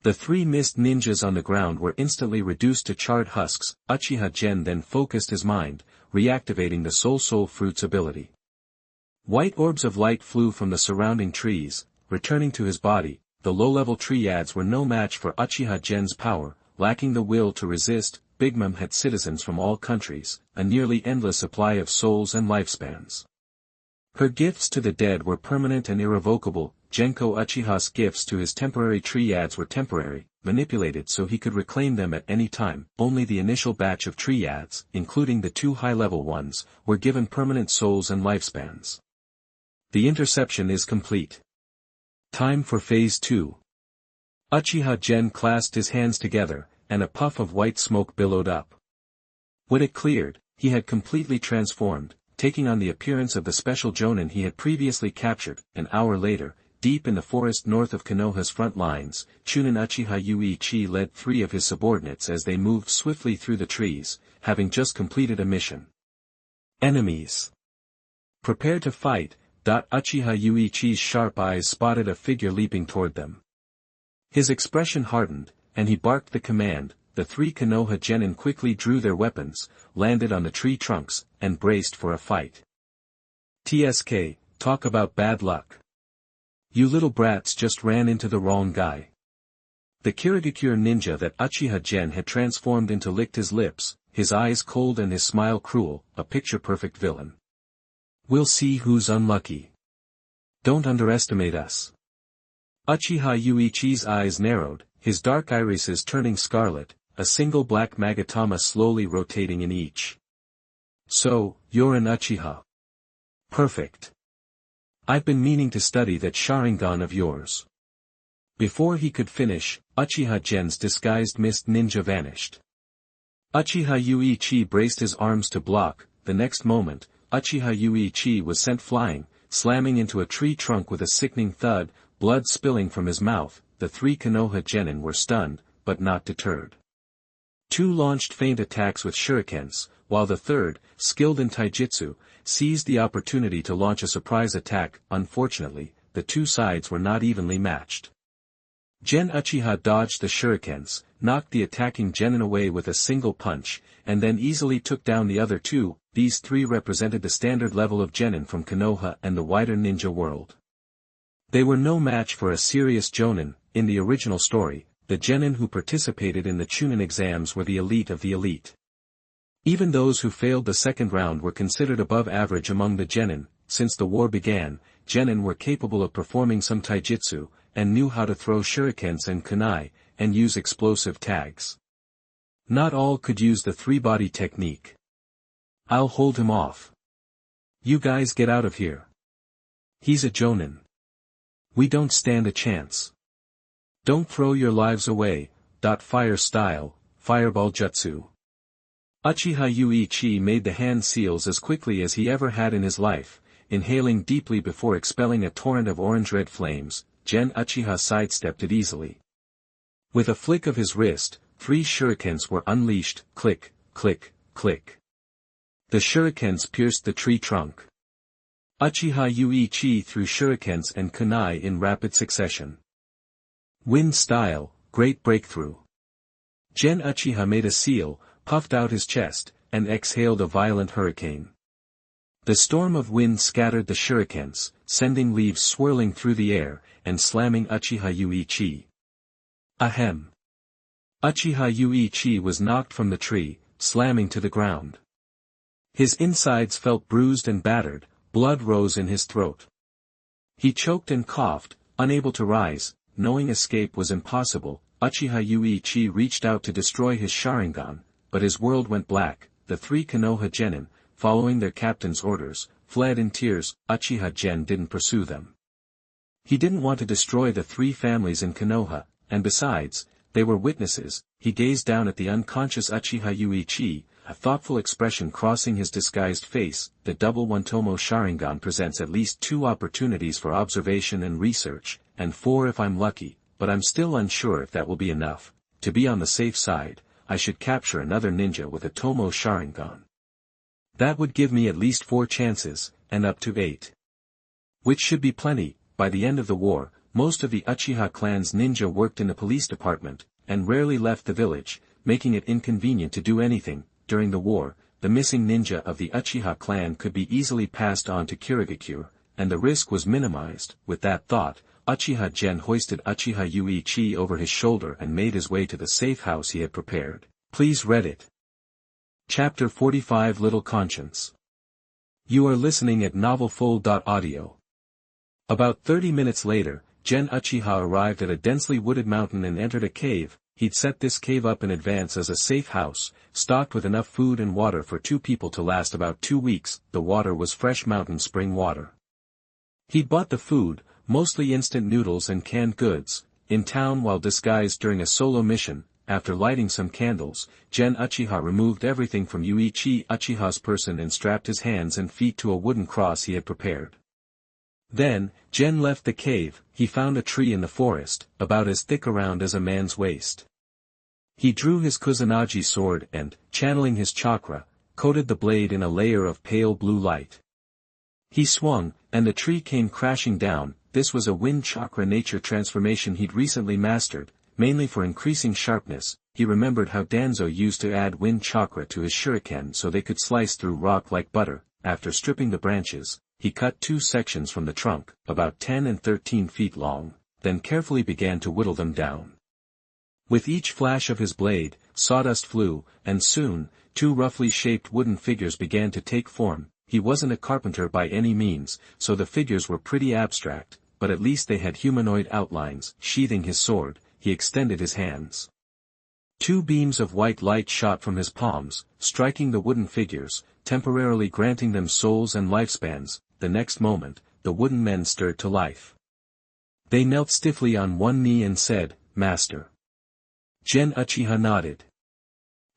The 3 mist ninjas on the ground were instantly reduced to charred husks. Uchiha Gen then focused his mind, reactivating the Soul Fruit's ability. White orbs of light flew from the surrounding trees, returning to his body. The low-level triads were no match for Uchiha Gen's power, lacking the will to resist. Big Mom had citizens from all countries, a nearly endless supply of souls and lifespans. Her gifts to the dead were permanent and irrevocable. Genko Uchiha's gifts to his temporary triads were temporary, manipulated so he could reclaim them at any time. Only the initial batch of triads, including the 2 high-level ones, were given permanent souls and lifespans. The interception is complete. Time for Phase 2. Uchiha Gen clasped his hands together, and a puff of white smoke billowed up. When it cleared, he had completely transformed, taking on the appearance of the special Jonin he had previously captured. An hour later, deep in the forest north of Konoha's front lines, Chunin Uchiha Yuichi led 3 of his subordinates as they moved swiftly through the trees, having just completed a mission. Enemies. Prepare to fight. Uchiha Yuichi's sharp eyes spotted a figure leaping toward them. His expression hardened, and he barked the command. The 3 Konoha genin quickly drew their weapons, landed on the tree trunks, and braced for a fight. TSK, talk about bad luck. You little brats just ran into the wrong guy. The Kirigakure ninja that Uchiha Gen had transformed into licked his lips, his eyes cold and his smile cruel, a picture-perfect villain. We'll see who's unlucky. Don't underestimate us. Uchiha Yuichi's eyes narrowed, his dark irises turning scarlet, a single black magatama slowly rotating in each. So, you're an Uchiha. Perfect. I've been meaning to study that Sharingan of yours. Before he could finish, Uchiha Gen's disguised mist ninja vanished. Uchiha Yuichi braced his arms to block. The next moment, Uchiha Yuichi was sent flying, slamming into a tree trunk with a sickening thud, blood spilling from his mouth. The 3 Konoha genin were stunned, but not deterred. 2 launched feint attacks with shurikens, while the 3rd, skilled in taijutsu, seized the opportunity to launch a surprise attack. Unfortunately, the 2 sides were not evenly matched. Gen Uchiha dodged the shurikens, knocked the attacking genin away with a single punch, and then easily took down the other 2. These 3 represented the standard level of genin from Konoha and the wider ninja world. They were no match for a serious jonin. In the original story, the genin who participated in the Chunin exams were the elite of the elite. Even those who failed the second round were considered above average among the genin. Since the war began, genin were capable of performing some taijutsu, and knew how to throw shurikens and kunai, and use explosive tags. Not all could use the three-body technique. I'll hold him off. You guys get out of here. He's a jonin. We don't stand a chance. Don't throw your lives away. Fire style, fireball jutsu. Uchiha Yuichi made the hand seals as quickly as he ever had in his life, inhaling deeply before expelling a torrent of orange-red flames. Uchiha sidestepped it easily. With a flick of his wrist, 3 shurikens were unleashed. Click, click, click. The shurikens pierced the tree trunk. Uchiha Yuichi threw shurikens and kunai in rapid succession. Wind style, great breakthrough. Uchiha made a seal, puffed out his chest, and exhaled a violent hurricane. The storm of wind scattered the shurikens, sending leaves swirling through the air, and slamming Uchiha Yuichi. Ahem. Uchiha Yuichi was knocked from the tree, slamming to the ground. His insides felt bruised and battered, blood rose in his throat. He choked and coughed, unable to rise. Knowing escape was impossible, Uchiha Yuichi reached out to destroy his Sharingan, but his world went black. The 3 Konoha genin, following their captain's orders, fled in tears. Uchiha Gen didn't pursue them. He didn't want to destroy the 3 families in Konoha, and besides, they were witnesses. He gazed down at the unconscious Uchiha Yuichi, a thoughtful expression crossing his disguised face. The double One-Tomo Sharingan presents at least 2 opportunities for observation and research, and 4 if I'm lucky, but I'm still unsure if that will be enough. To be on the safe side, I should capture another ninja with a Tomo Sharingan. That would give me at least 4 chances, and up to 8. Which should be plenty. By the end of the war, most of the Uchiha clan's ninja worked in the police department, and rarely left the village, making it inconvenient to do anything. During the war, the missing ninja of the Uchiha clan could be easily passed on to Kirigakure, and the risk was minimized. With that thought, Uchiha Gen hoisted Uchiha Yuichi over his shoulder and made his way to the safe house he had prepared. Please read it. Chapter 45 Little Conscience. You are listening at novelfull.audio. About 30 minutes later, Gen Uchiha arrived at a densely wooded mountain and entered a cave. He'd set this cave up in advance as a safe house, stocked with enough food and water for 2 people to last about 2 weeks. The water was fresh mountain spring water. He'd bought the food, mostly instant noodles and canned goods, in town while disguised during a solo mission. After lighting some candles, Gen Uchiha removed everything from Yuichi Uchiha's person and strapped his hands and feet to a wooden cross he had prepared. Then, Gen left the cave. He found a tree in the forest, about as thick around as a man's waist. He drew his Kusanagi sword and, channeling his chakra, coated the blade in a layer of pale blue light. He swung, and the tree came crashing down. This was a wind chakra nature transformation he'd recently mastered, mainly for increasing sharpness. He remembered how Danzo used to add wind chakra to his shuriken so they could slice through rock like butter. After stripping the branches, he cut 2 sections from the trunk, about 10 and 13 feet long, then carefully began to whittle them down. With each flash of his blade, sawdust flew, and soon, 2 roughly shaped wooden figures began to take form. He wasn't a carpenter by any means, so the figures were pretty abstract, but at least they had humanoid outlines. Sheathing his sword, he extended his hands. 2 beams of white light shot from his palms, striking the wooden figures, temporarily granting them souls and lifespans. The next moment, the wooden men stirred to life. They knelt stiffly on one knee and said, "Master." Gen Uchiha nodded.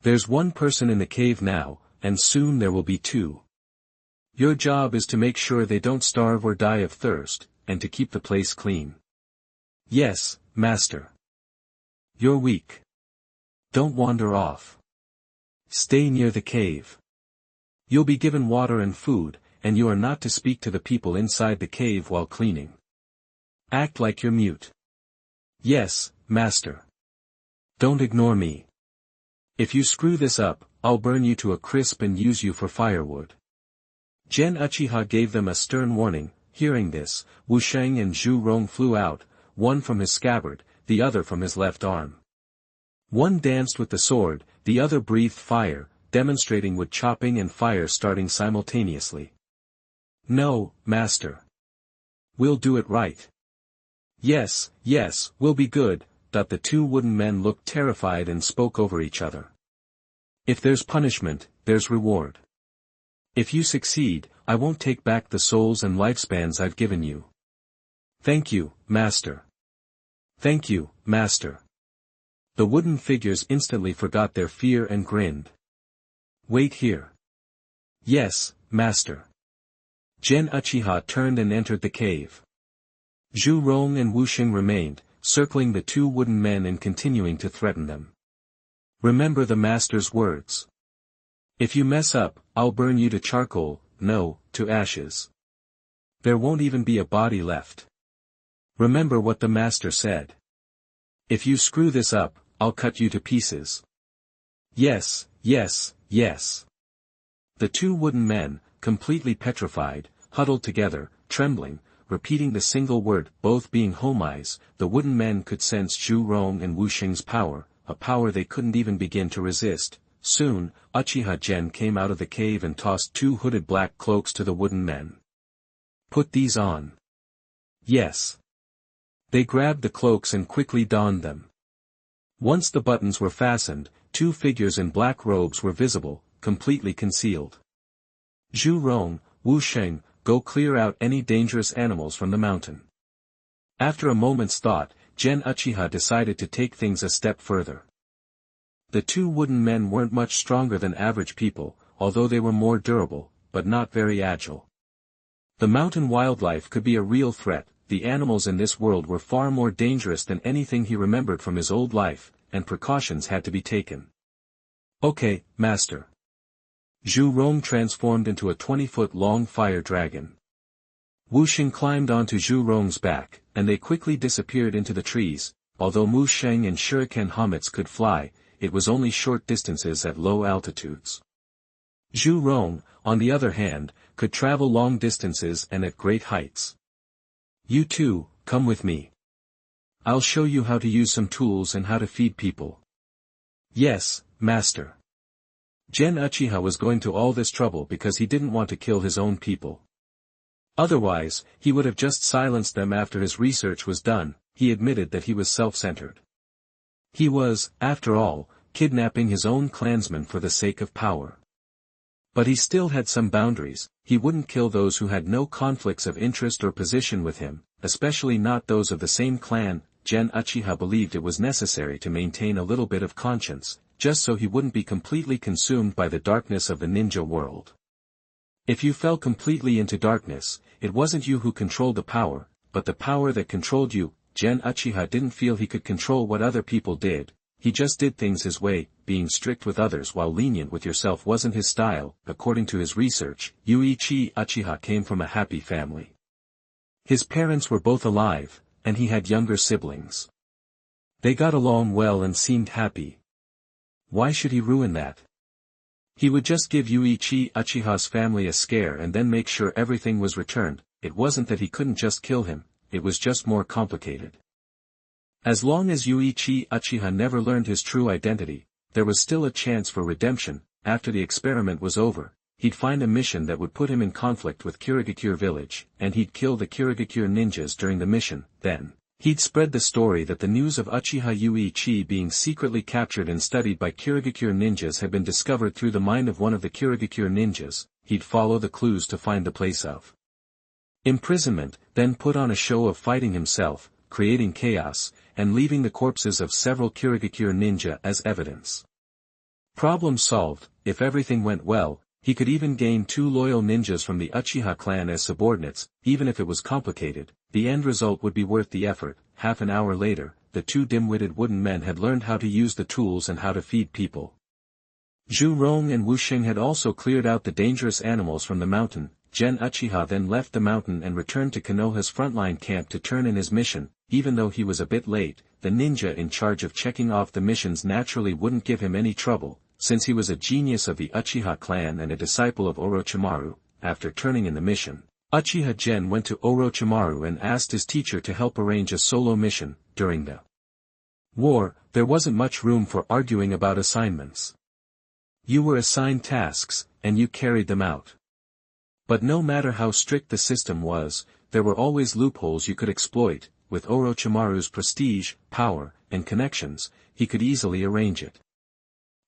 "There's 1 person in the cave now, and soon there will be 2. Your job is to make sure they don't starve or die of thirst, and to keep the place clean." "Yes, Master." "You're weak. Don't wander off. Stay near the cave. You'll be given water and food, and you are not to speak to the people inside the cave while cleaning. Act like you're mute." "Yes, Master." "Don't ignore me. If you screw this up, I'll burn you to a crisp and use you for firewood." Gen Uchiha gave them a stern warning. Hearing this, Wu Sheng and Zhu Rong flew out, one from his scabbard, the other from his left arm. One danced with the sword, the other breathed fire. demonstrating wood chopping and fire starting simultaneously. "No, master. We'll do it right." "Yes, yes, we'll be good." The two wooden men looked terrified and spoke over each other. "If there's punishment, there's reward. If you succeed, I won't take back the souls and lifespans I've given you." "Thank you, master." "Thank you, master." The wooden figures instantly forgot their fear and grinned. "Wait here." "Yes, master." Uchiha turned and entered the cave. Zhu Rong and Wu Xing remained, circling the two wooden men and continuing to threaten them. "Remember the master's words. If you mess up, I'll burn you to charcoal, no, to ashes. There won't even be a body left. Remember what the master said. If you screw this up, I'll cut you to pieces." "Yes, yes, yes." The two wooden men, completely petrified, huddled together, trembling, repeating the single word. Both being homies, the wooden men could sense Zhu Rong and Wu Xing's power, a power they couldn't even begin to resist. Soon, Uchiha Gen came out of the cave and tossed two hooded black cloaks to the wooden men. "Put these on." "Yes." They grabbed the cloaks and quickly donned them. Once the buttons were fastened, two figures in black robes were visible, completely concealed. "Zhu Rong, Wu Xing, go clear out any dangerous animals from the mountain." After a moment's thought, Uchiha decided to take things a step further. The two wooden men weren't much stronger than average people, although they were more durable, but not very agile. The mountain wildlife could be a real threat. The animals in this world were far more dangerous than anything he remembered from his old life, and precautions had to be taken. "Okay, master." Zhu Rong transformed into a 20-foot-long fire dragon. Wu Xing climbed onto Zhu Rong's back, and they quickly disappeared into the trees. Although Mu Sheng and Shuriken Homets could fly, it was only short distances at low altitudes. Zhu Rong, on the other hand, could travel long distances and at great heights. "You two, come with me. I'll show you how to use some tools and how to feed people." "Yes, master." Uchiha was going to all this trouble because he didn't want to kill his own people. Otherwise, he would have just silenced them after his research was done. He admitted that he was self-centered. He was, after all, kidnapping his own clansmen for the sake of power. But he still had some boundaries. He wouldn't kill those who had no conflicts of interest or position with him, especially not those of the same clan. Uchiha believed it was necessary to maintain a little bit of conscience, just so he wouldn't be completely consumed by the darkness of the ninja world. If you fell completely into darkness, it wasn't you who controlled the power, but the power that controlled you. Uchiha didn't feel he could control what other people did. He just did things his way. Being strict with others while lenient with yourself wasn't his style. According to his research, Yuichi Uchiha came from a happy family. His parents were both alive, and he had younger siblings. They got along well and seemed happy. Why should he ruin that? He would just give Yuichi Uchiha's family a scare and then make sure everything was returned. It wasn't that he couldn't just kill him, it was just more complicated. As long as Yuichi Uchiha never learned his true identity, there was still a chance for redemption. After the experiment was over, he'd find a mission that would put him in conflict with Kirigakure village, and he'd kill the Kirigakure ninjas during the mission. Then, he'd spread the story that the news of Uchiha Yuichi being secretly captured and studied by Kirigakure ninjas had been discovered through the mind of one of the Kirigakure ninjas. He'd follow the clues to find the place of imprisonment, then put on a show of fighting himself, creating chaos, and leaving the corpses of several Kirigakure ninja as evidence. Problem solved. If everything went well, he could even gain 2 loyal ninjas from the Uchiha clan as subordinates. Even if it was complicated, the end result would be worth the effort. Half an hour later, the 2 dim-witted wooden men had learned how to use the tools and how to feed people. Zhu Rong and Wu Xing had also cleared out the dangerous animals from the mountain. Uchiha then left the mountain and returned to Konoha's frontline camp to turn in his mission. Even though he was a bit late, the ninja in charge of checking off the missions naturally wouldn't give him any trouble, since he was a genius of the Uchiha clan and a disciple of Orochimaru. After turning in the mission, Uchiha Gen went to Orochimaru and asked his teacher to help arrange a solo mission. During the war, there wasn't much room for arguing about assignments. You were assigned tasks, and you carried them out. But no matter how strict the system was, there were always loopholes you could exploit. With Orochimaru's prestige, power, and connections, he could easily arrange it.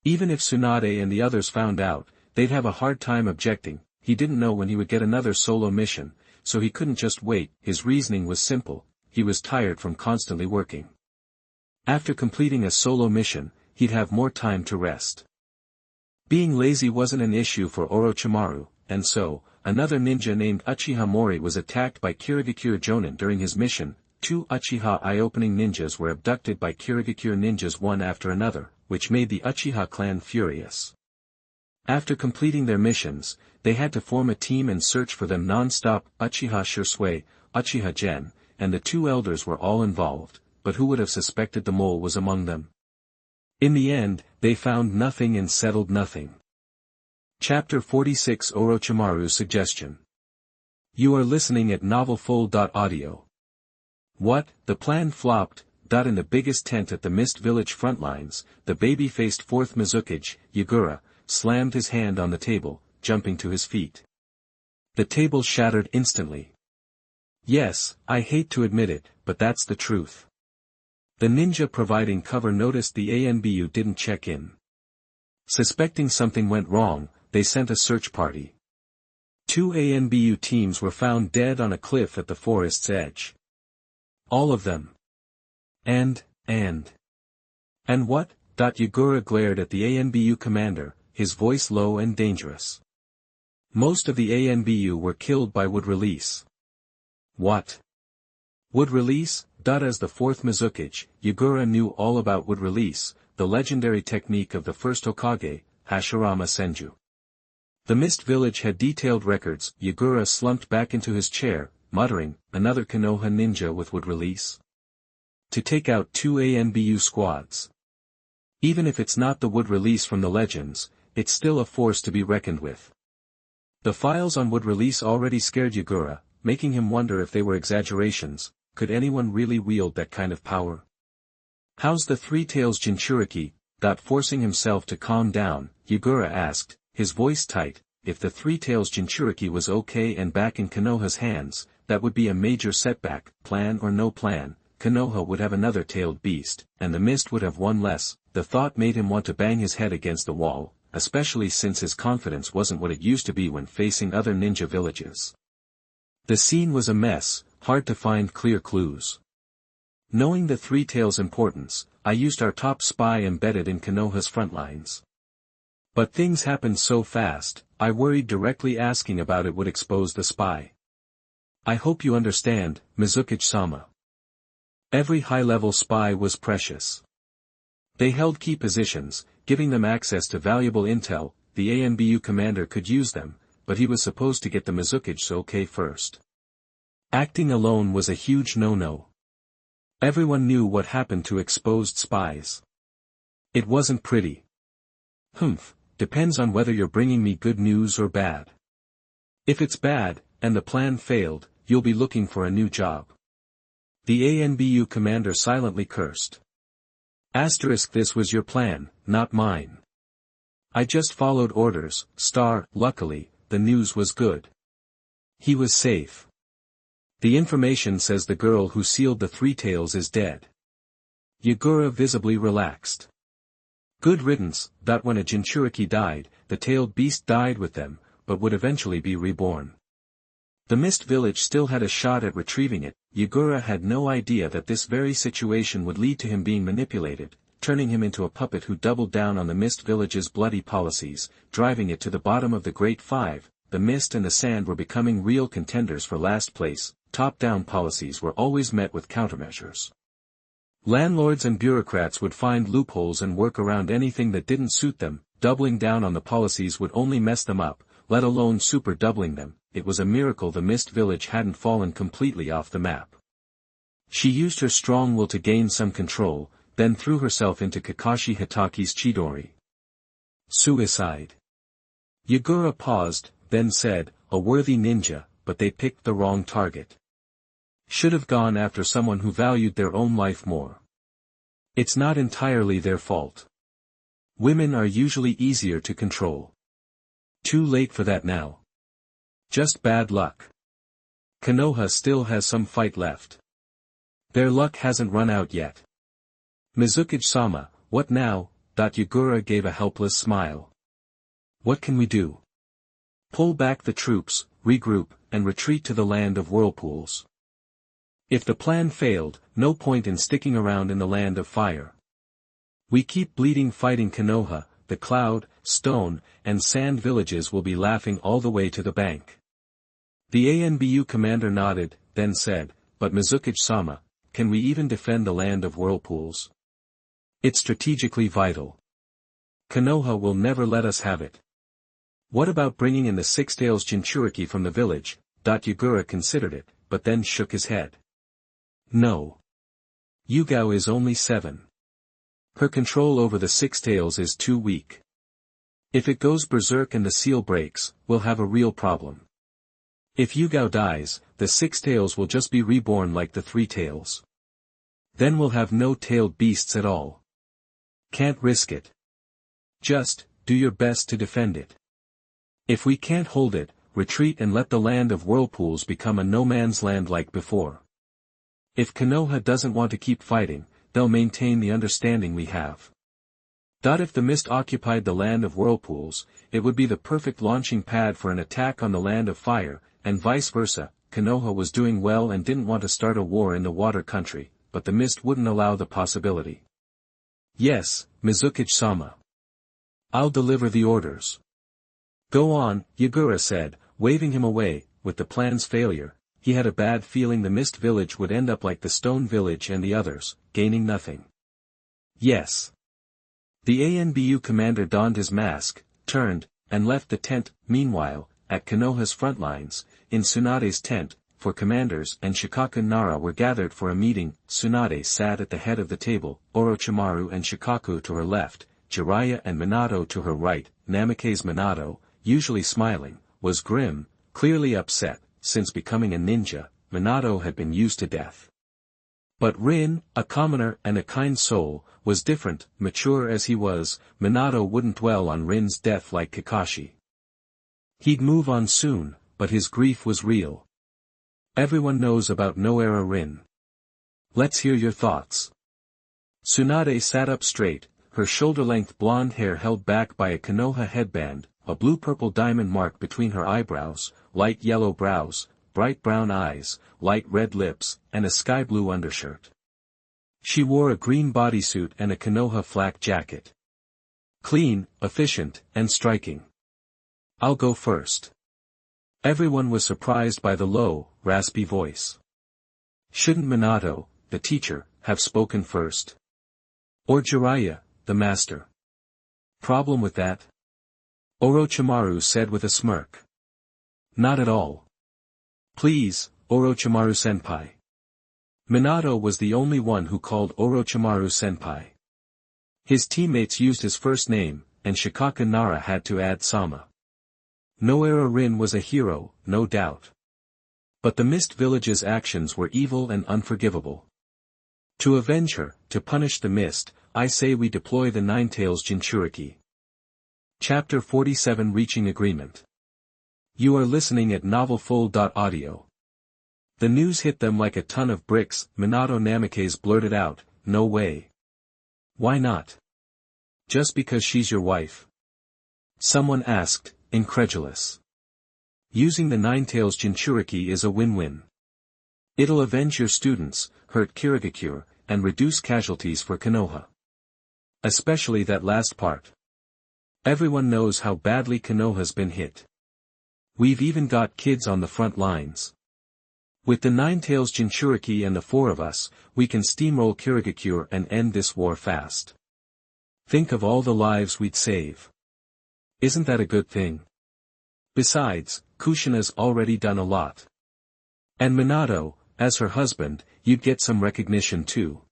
Even if Tsunade and the others found out, they'd have a hard time objecting. He didn't know when he would get another solo mission, so he couldn't just wait. His reasoning was simple: he was tired from constantly working. After completing a solo mission, he'd have more time to rest. Being lazy wasn't an issue for Orochimaru, and so, another ninja named Uchiha Mori was attacked by Kirigakure Jonin during his mission. 2 Uchiha eye-opening ninjas were abducted by Kirigakure ninjas one after another, which made the Uchiha clan furious. After completing their missions, they had to form a team and search for them non-stop. Uchiha Shisui, Uchiha Gen, and the 2 elders were all involved, but who would have suspected the mole was among them? In the end, they found nothing and settled nothing. Chapter 46 Orochimaru's Suggestion. You are listening at novelfull.audio. What, the plan flopped. In the biggest tent at the Mist Village front lines, the baby-faced 4th Mizukage, Yagura, slammed his hand on the table, jumping to his feet. The table shattered instantly. Yes, I hate to admit it, but that's the truth. The ninja providing cover noticed the ANBU didn't check in. Suspecting something went wrong, they sent a search party. 2 ANBU teams were found dead on a cliff at the forest's edge. All of them. And what? Yagura glared at the ANBU commander, his voice low and dangerous. Most of the ANBU were killed by wood release. What? Wood release? As the 4th Mizukage, Yagura knew all about wood release, the legendary technique of the first Hokage, Hashirama Senju. The Mist Village had detailed records. Yagura slumped back into his chair, muttering, another Konoha ninja with wood release? To take out 2 ANBU squads. Even if it's not the wood release from the legends, it's still a force to be reckoned with. The files on wood release already scared Yagura, making him wonder if they were exaggerations. Could anyone really wield that kind of power? How's the Nine-Tailed Jinchuuriki? Forcing himself to calm down, Yagura asked, his voice tight. If the Nine-Tailed Jinchuuriki was okay and back in Konoha's hands, that would be a major setback. Plan or no plan, Konoha would have another tailed beast, and the Mist would have one less. The thought made him want to bang his head against the wall, especially since his confidence wasn't what it used to be when facing other ninja villages. The scene was a mess, hard to find clear clues. Knowing the Three-Tails' importance, I used our top spy embedded in Konoha's front lines. But things happened so fast, I worried directly asking about it would expose the spy. I hope you understand, Mizukage-sama. Every high-level spy was precious. They held key positions, giving them access to valuable intel. The ANBU commander could use them, but he was supposed to get the Mizukage's okay first. Acting alone was a huge no-no. Everyone knew what happened to exposed spies. It wasn't pretty. Depends on whether you're bringing me good news or bad. If it's bad, and the plan failed, you'll be looking for a new job. The ANBU commander silently cursed. This was your plan, not mine. I just followed orders. Luckily, the news was good. He was safe. The information says the girl who sealed the Three-Tails is dead. Yagura visibly relaxed. Good riddance. When a Jinchuuriki died, the tailed beast died with them, but would eventually be reborn. The Mist Village still had a shot at retrieving it. Yagura had no idea that this very situation would lead to him being manipulated, turning him into a puppet who doubled down on the Mist Village's bloody policies, driving it to the bottom of the Great Five. The mist and the sand were becoming real contenders for last place. Top-down policies were always met with countermeasures. Landlords and bureaucrats would find loopholes and work around anything that didn't suit them. Doubling down on the policies would only mess them up, let alone super doubling them. It was a miracle the Mist Village hadn't fallen completely off the map. She used her strong will to gain some control, then threw herself into Kakashi Hitaki's Chidori. Suicide. Yagura paused, then said, a worthy ninja, but they picked the wrong target. Should have gone after someone who valued their own life more. It's not entirely their fault. Women are usually easier to control. Too late for that now. Just bad luck. Konoha still has some fight left. Their luck hasn't run out yet. Mizukage-sama, what now? Yagura gave a helpless smile. What can we do? Pull back the troops, regroup, and retreat to the land of whirlpools. If the plan failed, no point in sticking around in the land of fire. We keep bleeding fighting Konoha, the cloud, stone, and sand villages will be laughing all the way to the bank. The ANBU commander nodded, then said, but Mizukage-sama, can we even defend the land of whirlpools? It's strategically vital. Konoha will never let us have it. What about bringing in the Nine-Tailed Jinchuuriki from the village? Yagura considered it, but then shook his head. No. Yugao is only 7. Her control over the Six Tails is too weak. If it goes berserk and the seal breaks, we'll have a real problem. If Yugao dies, the Six Tails will just be reborn like the Three Tails. Then we'll have no tailed beasts at all. Can't risk it. Just, do your best to defend it. If we can't hold it, retreat and let the land of whirlpools become a no-man's land like before. If Konoha doesn't want to keep fighting, they'll maintain the understanding we have. If the mist occupied the land of whirlpools, it would be the perfect launching pad for an attack on the land of fire, and vice versa. Konoha was doing well and didn't want to start a war in the water country, but the mist wouldn't allow the possibility. Yes, Mizukage-sama. I'll deliver the orders. Go on, Yagura said, waving him away. With the plan's failure, he had a bad feeling the mist village would end up like the stone village and the others, gaining nothing. Yes. The ANBU commander donned his mask, turned, and left the tent. Meanwhile, at Konoha's front lines, in Tsunade's tent, for commanders and Shikaku Nara were gathered for a meeting. Tsunade sat at the head of the table, Orochimaru and Shikaku to her left, Jiraiya and Minato to her right. Namake's Minato, usually smiling, was grim, clearly upset. Since becoming a ninja, Minato had been used to death. But Rin, a commoner and a kind soul, was different. Mature as he was, Minato wouldn't dwell on Rin's death like Kakashi. He'd move on soon, but his grief was real. Everyone knows about No-Era Rin. Let's hear your thoughts. Tsunade sat up straight, her shoulder-length blonde hair held back by a Konoha headband, a blue-purple diamond mark between her eyebrows, light yellow brows, bright brown eyes, light red lips, and a sky-blue undershirt. She wore a green bodysuit and a Konoha flak jacket. Clean, efficient, and striking. I'll go first. Everyone was surprised by the low, raspy voice. Shouldn't Minato, the teacher, have spoken first? Or Jiraiya, the master? Problem with that? Orochimaru said with a smirk. Not at all. Please, Orochimaru-senpai. Minato was the only one who called Orochimaru-senpai. His teammates used his first name, and Shikaku Nara had to add Sama. No-Era Rin was a hero, no doubt. But the Mist Village's actions were evil and unforgivable. To avenge her, to punish the Mist, I say we deploy the Nine-Tailed Jinchuuriki. Chapter 47 Reaching Agreement. You are listening at novelfull.audio. The news hit them like a ton of bricks. Minato Namake's blurted out, no way. Why not? Just because she's your wife? Someone asked, incredulous. Using the Nine-Tailed Jinchuuriki is a win-win. It'll avenge your students, hurt Kirigakure, and reduce casualties for Konoha. Especially that last part. Everyone knows how badly Konoha's been hit. We've even got kids on the front lines. With the Nine-Tailed Jinchuuriki and the 4 of us, we can steamroll Kirigakure and end this war fast. Think of all the lives we'd save. Isn't that a good thing? Besides, Kushina's already done a lot. And Minato, as her husband, you'd get some recognition too.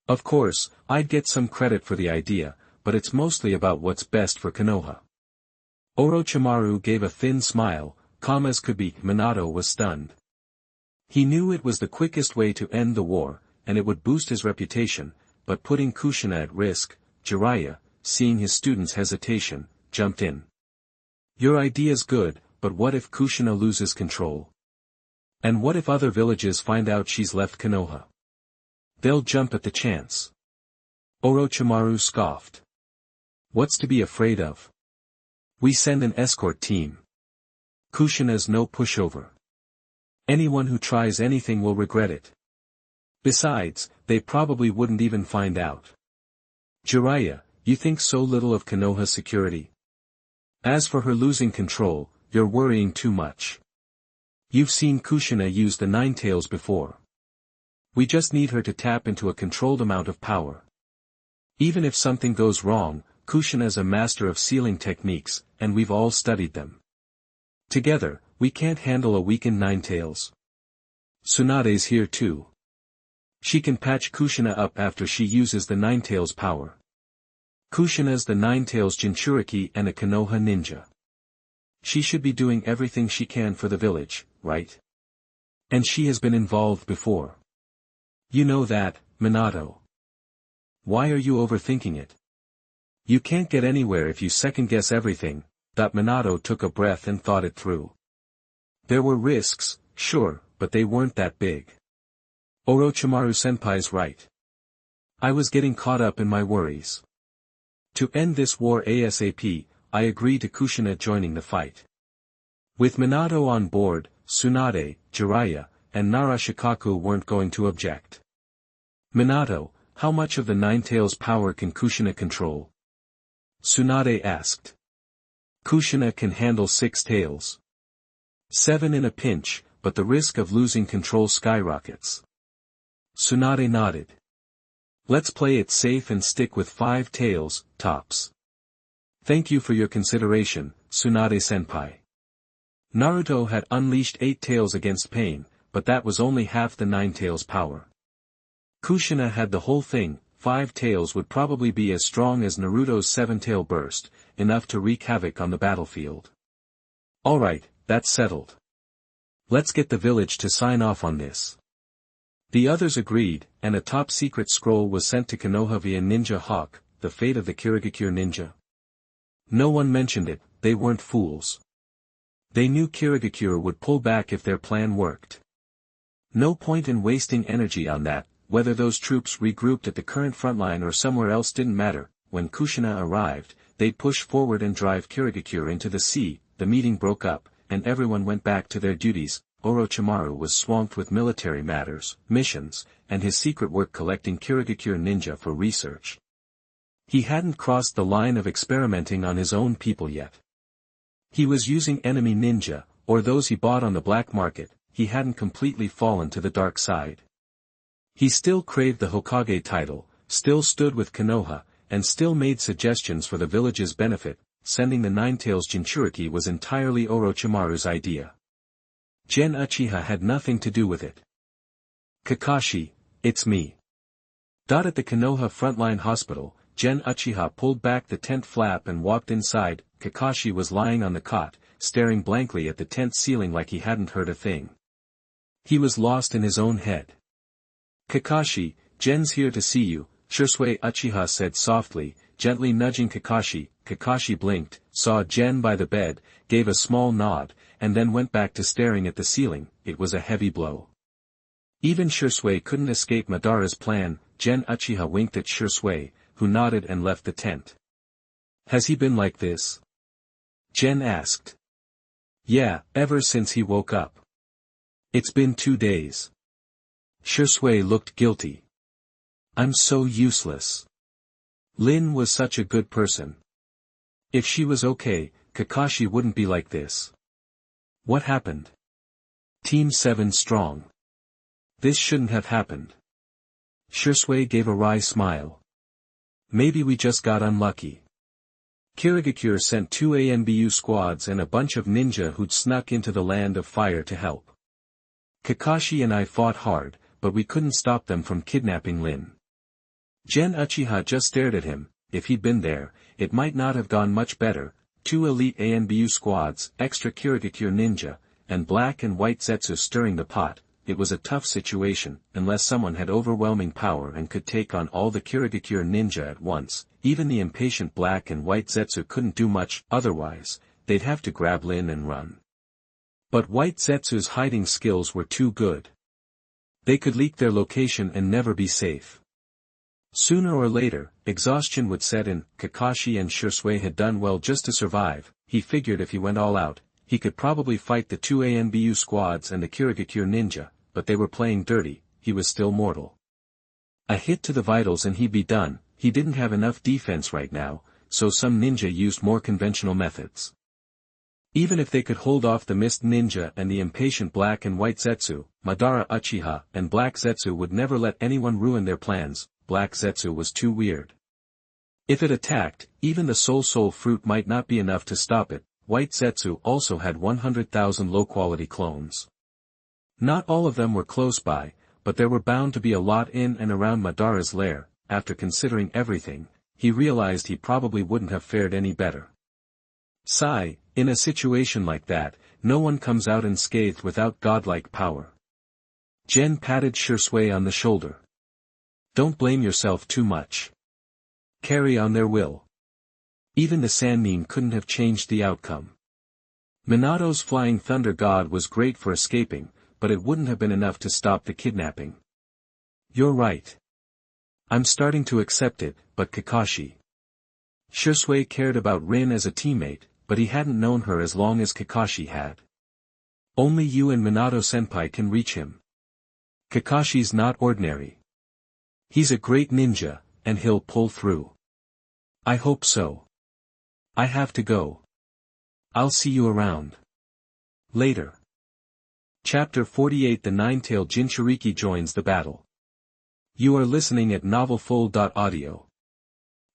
Of course, I'd get some credit for the idea, but it's mostly about what's best for Konoha. Orochimaru gave a thin smile, calm as could be. Minato was stunned. He knew it was the quickest way to end the war, and it would boost his reputation, but putting Kushina at risk, Jiraiya, seeing his student's hesitation, jumped in. Your idea's good, but what if Kushina loses control? And what if other villages find out she's left Konoha? They'll jump at the chance. Orochimaru scoffed. What's to be afraid of? We send an escort team. Kushina's no pushover. Anyone who tries anything will regret it. Besides, they probably wouldn't even find out. Jiraiya, you think so little of Konoha's security? As for her losing control, you're worrying too much. You've seen Kushina use the Nine-Tails before. We just need her to tap into a controlled amount of power. Even if something goes wrong, Kushina's a master of sealing techniques, and we've all studied them. Together, we can't handle a weakened Nine-Tails. Tsunade's here too. She can patch Kushina up after she uses the Nine-Tails power. Kushina's the Nine-Tailed Jinchuuriki and a Konoha ninja. She should be doing everything she can for the village, right? And she has been involved before. You know that, Minato. Why are you overthinking it? You can't get anywhere if you second-guess everything. Minato took a breath and thought it through. There were risks, sure, but they weren't that big. Orochimaru-senpai's right. I was getting caught up in my worries. To end this war ASAP, I agree to Kushina joining the fight. With Minato on board, Tsunade, Jiraiya, and Narashikaku weren't going to object. Minato, how much of the Nine-Tails power can Kushina control? Tsunade asked. Kushina can handle 6 tails. 7 in a pinch, but the risk of losing control skyrockets. Tsunade nodded. Let's play it safe and stick with 5 tails, tops. Thank you for your consideration, Tsunade-senpai. Naruto had unleashed 8 tails against Pain, but that was only half the Nine-Tails power. Kushina had the whole thing. 5 tails would probably be as strong as Naruto's 7-tail burst, enough to wreak havoc on the battlefield. Alright, that's settled. Let's get the village to sign off on this. The others agreed, and a top-secret scroll was sent to Konoha via Ninja Hawk, the fate of the Kirigakure ninja. No one mentioned it, they weren't fools. They knew Kirigakure would pull back if their plan worked. No point in wasting energy on that. Whether those troops regrouped at the current frontline or somewhere else didn't matter. When Kushina arrived, they'd push forward and drive Kirigakure into the sea. The meeting broke up, and everyone went back to their duties. Orochimaru was swamped with military matters, missions, and his secret work collecting Kirigakure ninja for research. He hadn't crossed the line of experimenting on his own people yet. He was using enemy ninja, or those he bought on the black market. He hadn't completely fallen to the dark side. He still craved the Hokage title, still stood with Konoha, and still made suggestions for the village's benefit. Sending the Nine-Tailed Jinchuuriki was entirely Orochimaru's idea. Gen Uchiha had nothing to do with it. Kakashi, it's me. At the Konoha frontline hospital, Gen Uchiha pulled back the tent flap and walked inside. Kakashi was lying on the cot, staring blankly at the tent ceiling like he hadn't heard a thing. He was lost in his own head. Kakashi, Gen's here to see you, Shisui Uchiha said softly, gently nudging Kakashi. Kakashi blinked, saw Gen by the bed, gave a small nod, and then went back to staring at the ceiling. It was a heavy blow. Even Shisui couldn't escape Madara's plan. Gen Uchiha winked at Shisui, who nodded and left the tent. Has he been like this? Gen asked. Yeah, ever since he woke up. It's been 2 days. Shisui looked guilty. I'm so useless. Lin was such a good person. If she was okay, Kakashi wouldn't be like this. What happened? Team 7 strong. This shouldn't have happened. Shisui gave a wry smile. Maybe we just got unlucky. Kirigakure sent 2 ANBU squads and a bunch of ninja who'd snuck into the land of fire to help. Kakashi and I fought hard, but we couldn't stop them from kidnapping Lin. Gen Uchiha just stared at him. If he'd been there, it might not have gone much better. 2 elite ANBU squads, extra Kirigakure ninja, and black and white Zetsu stirring the pot. it was a tough situation, unless someone had overwhelming power and could take on all the Kirigakure ninja at once. Even the impatient black and white Zetsu couldn't do much, otherwise, they'd have to grab Lin and run. But white Zetsu's hiding skills were too good. They could leak their location and never be safe. Sooner or later, exhaustion would set in. Kakashi and Shisui had done well just to survive. He figured if he went all out, he could probably fight the two ANBU squads and the Kirigakure ninja, but they were playing dirty. He was still mortal. A hit to the vitals and he'd be done. He didn't have enough defense right now, so some ninja used more conventional methods. Even if they could hold off the Mist Ninja and the impatient Black and White Zetsu, Madara Uchiha and Black Zetsu would never let anyone ruin their plans. Black Zetsu was too weird. If it attacked, even the Soul Fruit might not be enough to stop it. White Zetsu also had 100,000 low-quality clones. Not all of them were close by, but there were bound to be a lot in and around Madara's lair. After considering everything, he realized he probably wouldn't have fared any better. Sigh, in a situation like that, no one comes out unscathed without godlike power. Jen patted Shisui on the shoulder. Don't blame yourself too much. Carry on their will. Even the Sannin couldn't have changed the outcome. Minato's flying thunder god was great for escaping, but it wouldn't have been enough to stop the kidnapping. You're right. I'm starting to accept it, but Kakashi. Shisui cared about Rin as a teammate, but he hadn't known her as long as Kakashi had. Only you and Minato-senpai can reach him. Kakashi's not ordinary. He's a great ninja, and he'll pull through. I hope so. I have to go. I'll see you around. Later. Chapter 48 The Nine-Tailed Jinchuuriki joins the battle. You are listening at novelfull.audio.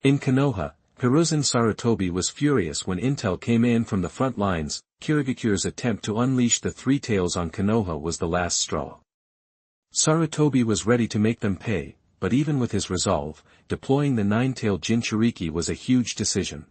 In Konoha, Hiruzen Sarutobi was furious when intel came in from the front lines. Kirigakure's attempt to unleash the three tails on Konoha was the last straw. Sarutobi was ready to make them pay, but even with his resolve, deploying the Nine-Tailed Jinchuuriki was a huge decision.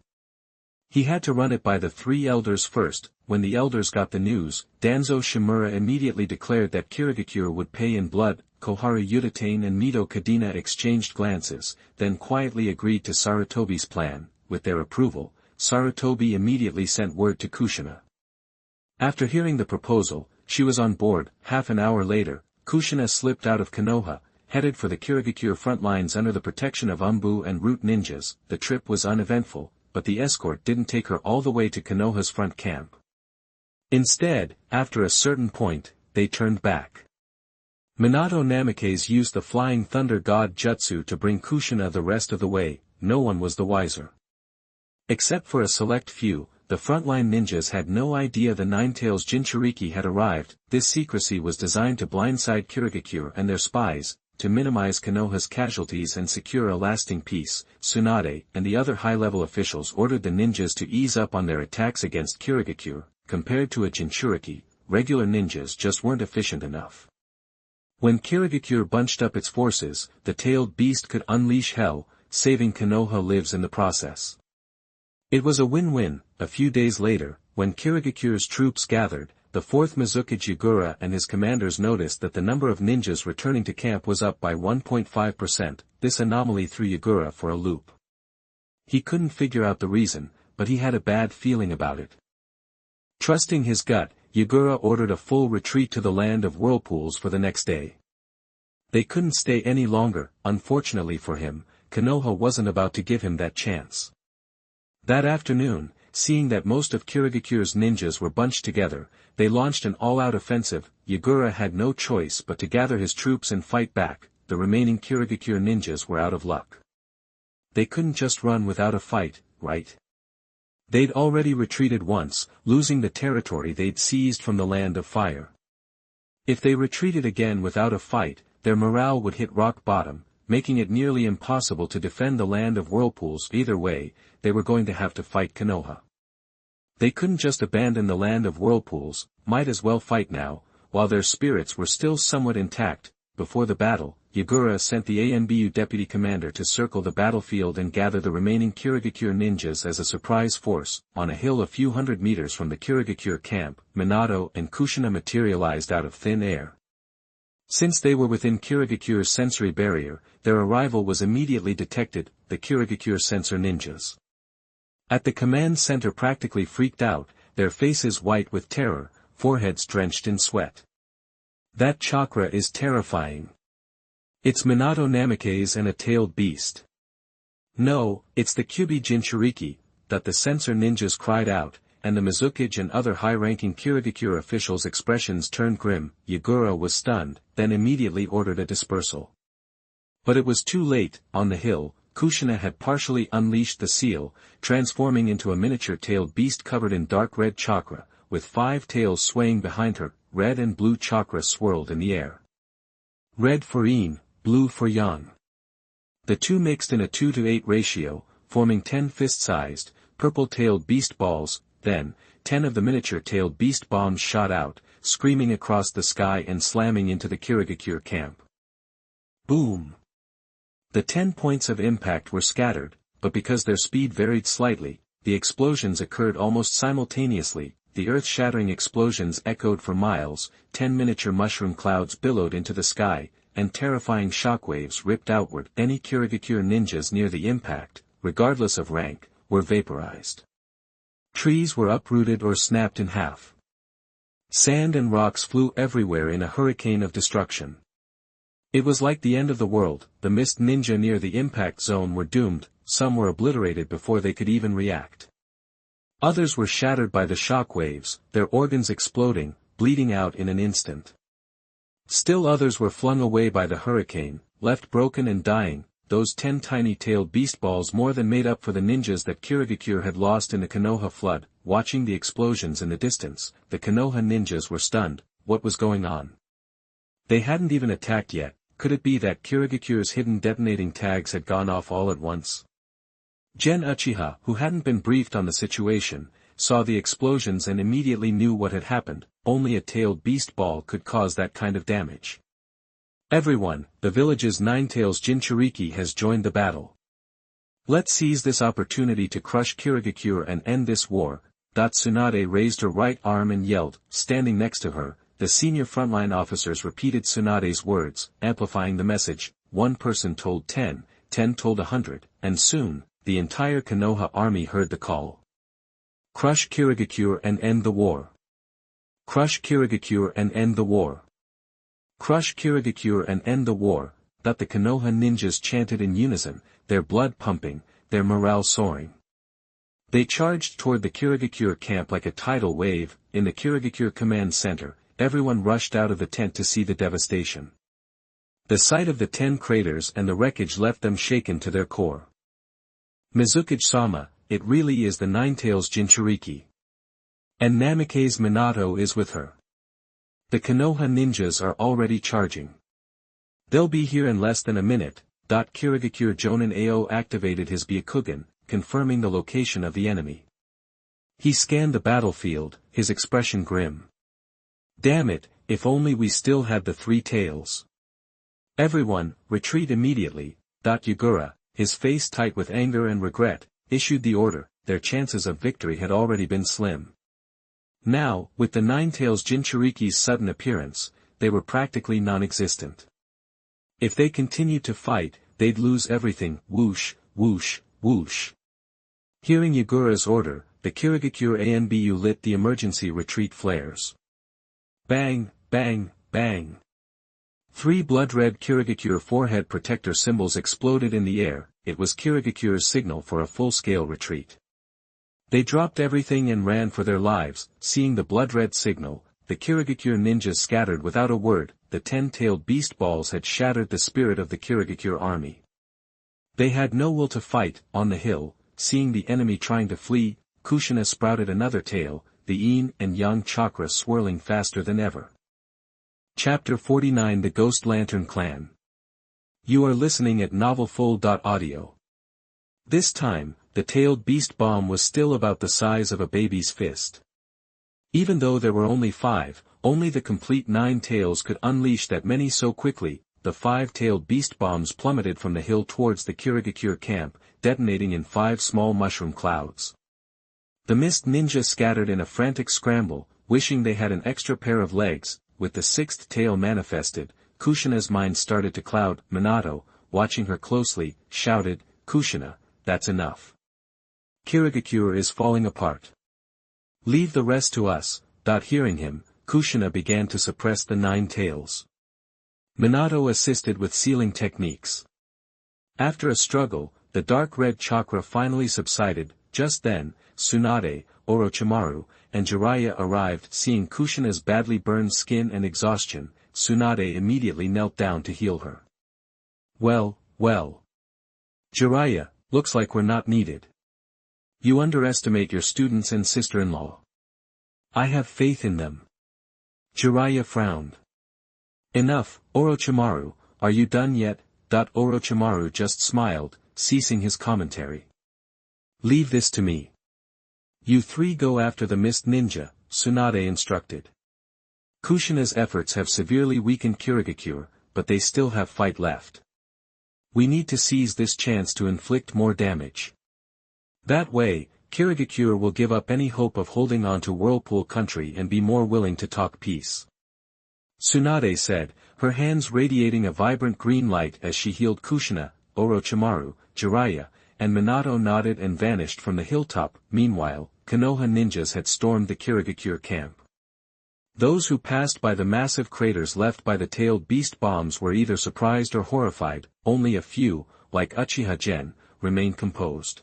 He had to run it by the three elders first. When the elders got the news, Danzo Shimura immediately declared that Kirigakure would pay in blood. Koharu Utatane and Mito Kadena exchanged glances, then quietly agreed to Sarutobi's plan. With their approval, Sarutobi immediately sent word to Kushina. After hearing the proposal, she was on board. Half an hour later, Kushina slipped out of Konoha, headed for the Kirigakure front lines under the protection of Umbu and Root ninjas. The trip was uneventful, but the escort didn't take her all the way to Konoha's front camp. Instead, after a certain point, they turned back. Minato Namikaze used the Flying Thunder God Jutsu to bring Kushina the rest of the way. No one was the wiser. Except for a select few, the frontline ninjas had no idea the Nine-Tailed Jinchuuriki had arrived. This secrecy was designed to blindside Kirigakure and their spies, to minimize Konoha's casualties and secure a lasting peace. Tsunade and the other high-level officials ordered the ninjas to ease up on their attacks against Kirigakure. Compared to a Jinchuuriki, regular ninjas just weren't efficient enough. When Kirigakure bunched up its forces, the tailed beast could unleash hell, saving Konoha lives in the process. It was a win-win. A few days later, when Kirigakure's troops gathered, the 4th Mizukage Yagura and his commanders noticed that the number of ninjas returning to camp was up by 1.5%. This anomaly threw Yagura for a loop. He couldn't figure out the reason, but he had a bad feeling about it. Trusting his gut, Yagura ordered a full retreat to the land of whirlpools for the next day. They couldn't stay any longer. Unfortunately for him, Konoha wasn't about to give him that chance. That afternoon, seeing that most of Kirigakure's ninjas were bunched together, they launched an all-out offensive. Yagura had no choice but to gather his troops and fight back. The remaining Kirigakure ninjas were out of luck. They couldn't just run without a fight, right? They'd already retreated once, losing the territory they'd seized from the Land of Fire. If they retreated again without a fight, their morale would hit rock bottom, making it nearly impossible to defend the Land of Whirlpools. Either way, they were going to have to fight Konoha. They couldn't just abandon the Land of Whirlpools, might as well fight now, while their spirits were still somewhat intact. Before the battle, Yagura sent the ANBU deputy commander to circle the battlefield and gather the remaining Kirigakure ninjas as a surprise force. On a hill a few hundred meters from the Kirigakure camp, Minato and Kushina materialized out of thin air. Since they were within Kirigakure's sensory barrier, their arrival was immediately detected, the Kirigakure sensor ninjas. At the command center practically freaked out, their faces white with terror, foreheads drenched in sweat. That chakra is terrifying. It's Minato Namikaze and a tailed beast. No, it's the Kyubi Jinchuuriki, that the sensor ninjas cried out, and the Mizukage and other high-ranking Kirigakure officials' expressions turned grim. Yagura was stunned, then immediately ordered a dispersal. But it was too late. On the hill, Kushina had partially unleashed the seal, transforming into a miniature-tailed beast covered in dark red chakra, with 5 tails swaying behind her. Red and blue chakra swirled in the air. Red for Yin, blue for Yang. The two mixed in a 2:8 ratio, forming 10 fist-sized, purple-tailed beast balls. Then, 10 of the miniature-tailed beast bombs shot out, screaming across the sky and slamming into the Kirigakure camp. Boom! The 10 points of impact were scattered, but because their speed varied slightly, the explosions occurred almost simultaneously. The earth-shattering explosions echoed for miles, 10 miniature mushroom clouds billowed into the sky, and terrifying shockwaves ripped outward. Any Kirigakure ninjas near the impact, regardless of rank, were vaporized. Trees were uprooted or snapped in half. Sand and rocks flew everywhere in a hurricane of destruction. It was like the end of the world. The mist ninja near the impact zone were doomed. Some were obliterated before they could even react. Others were shattered by the shockwaves, their organs exploding, bleeding out in an instant. Still others were flung away by the hurricane, left broken and dying. Those 10 tiny-tailed beast balls more than made up for the ninjas that Kirigakure had lost in the Konoha flood. Watching the explosions in the distance, the Konoha ninjas were stunned. What was going on? They hadn't even attacked yet. Could it be that Kirigakure's hidden detonating tags had gone off all at once? Gen Uchiha, who hadn't been briefed on the situation, saw the explosions and immediately knew what had happened. Only a tailed beast ball could cause that kind of damage. Everyone, the village's Nine-Tailed Jinchuuriki has joined the battle. Let's seize this opportunity to crush Kirigakure and end this war. Tsunade raised her right arm and yelled. Standing next to her, the senior frontline officers repeated Tsunade's words, amplifying the message. 1 person told 10, 10 told 100, and soon, the entire Konoha army heard the call. Crush Kirigakure and end the war. Crush Kirigakure and end the war. Crush Kirigakure and end the war. That the Konoha ninjas chanted in unison, their blood pumping, their morale soaring. They charged toward the Kirigakure camp like a tidal wave. In the Kirigakure command center, everyone rushed out of the tent to see the devastation. The sight of the 10 craters and the wreckage left them shaken to their core. Mizukage-sama, it really is the Nine-Tailed Jinchuuriki. And Namikaze Minato is with her. The Konoha ninjas are already charging. They'll be here in less than a minute. Kirigakure Jonin Ao activated his Byakugan, confirming the location of the enemy. He scanned the battlefield, his expression grim. Damn it, if only we still had the 3 tails. Everyone, retreat immediately. Yagura, his face tight with anger and regret, issued the order. Their chances of victory had already been slim. Now, with the Nine-Tailed Jinchuuriki's sudden appearance, they were practically non-existent. If they continued to fight, they'd lose everything. Whoosh, whoosh, whoosh. Hearing Yagura's order, the Kirigakure ANBU lit the emergency retreat flares. Bang, bang, bang. 3 blood-red Kirigakure forehead protector symbols exploded in the air. It was Kirigakure's signal for a full-scale retreat. They dropped everything and ran for their lives. Seeing the blood-red signal, the Kirigakure ninjas scattered without a word. The 10-tailed beast balls had shattered the spirit of the Kirigakure army. They had no will to fight. On the hill, seeing the enemy trying to flee, Kushina sprouted another tail, the Yin and Yang chakra swirling faster than ever. Chapter 49 The Ghost Lantern Clan. You are listening at novelfull.audio. This time, the tailed beast bomb was still about the size of a baby's fist. Even though there were only 5, only the complete 9 tails could unleash that many so quickly. The 5-tailed beast bombs plummeted from the hill towards the Kirigakure camp, detonating in 5 small mushroom clouds. The mist ninja scattered in a frantic scramble, wishing they had an extra pair of legs. With the 6th tail manifested, Kushina's mind started to cloud. Minato, watching her closely, shouted, "Kushina, that's enough. Kirigakure is falling apart. Leave the rest to us." Hearing him, Kushina began to suppress the 9 tails. Minato assisted with sealing techniques. After a struggle, the dark red chakra finally subsided. Just then, Tsunade, Orochimaru, and Jiraiya arrived. Seeing Kushina's badly burned skin and exhaustion, Tsunade immediately knelt down to heal her. Well. Jiraiya, looks like we're not needed. You underestimate your students and sister-in-law. I have faith in them. Jiraiya frowned. Enough, Orochimaru, are you done yet? Orochimaru just smiled, ceasing his commentary. Leave this to me. You three go after the Mist Ninja, Tsunade instructed. Kushina's efforts have severely weakened Kirigakure, but they still have fight left. We need to seize this chance to inflict more damage. That way, Kirigakure will give up any hope of holding on to Whirlpool Country and be more willing to talk peace. Tsunade said, her hands radiating a vibrant green light as she healed Kushina, Orochimaru, Jiraiya, and Minato nodded and vanished from the hilltop. Meanwhile, Konoha ninjas had stormed the Kirigakure camp. Those who passed by the massive craters left by the tailed beast bombs were either surprised or horrified. Only a few, like Uchiha Gen, remained composed.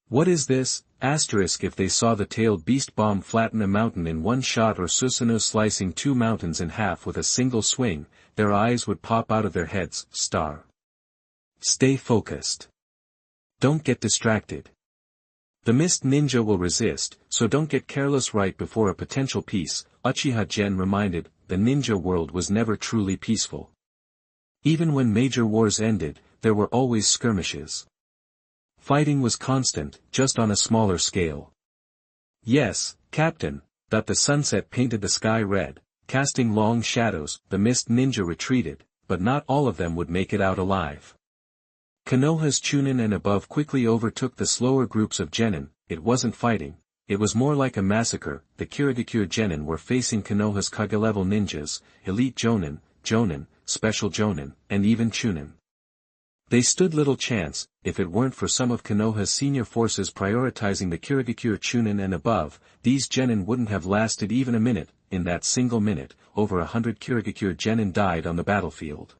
What is this? If they saw the tailed beast bomb flatten a mountain in one shot or Susanoo slicing 2 mountains in half with a single swing, their eyes would pop out of their heads. Stay focused. Don't get distracted. The Mist Ninja will resist, so don't get careless right before a potential peace. Uchiha Gen reminded, the ninja world was never truly peaceful. Even when major wars ended, there were always skirmishes. Fighting was constant, just on a smaller scale. Yes, Captain, the sunset painted the sky red, casting long shadows. The Mist Ninja retreated, but not all of them would make it out alive. Konoha's Chunin and above quickly overtook the slower groups of Genin. It wasn't fighting, it was more like a massacre. The Kirigakure Genin were facing Konoha's Kage-level ninjas, Elite Jonin, Special Jonin, and even Chunin. They stood little chance, if it weren't for some of Konoha's senior forces prioritizing the Kirigakure Chunin and above. These Genin wouldn't have lasted even a minute. In that single minute, over 100 Kirigakure Genin died on the battlefield.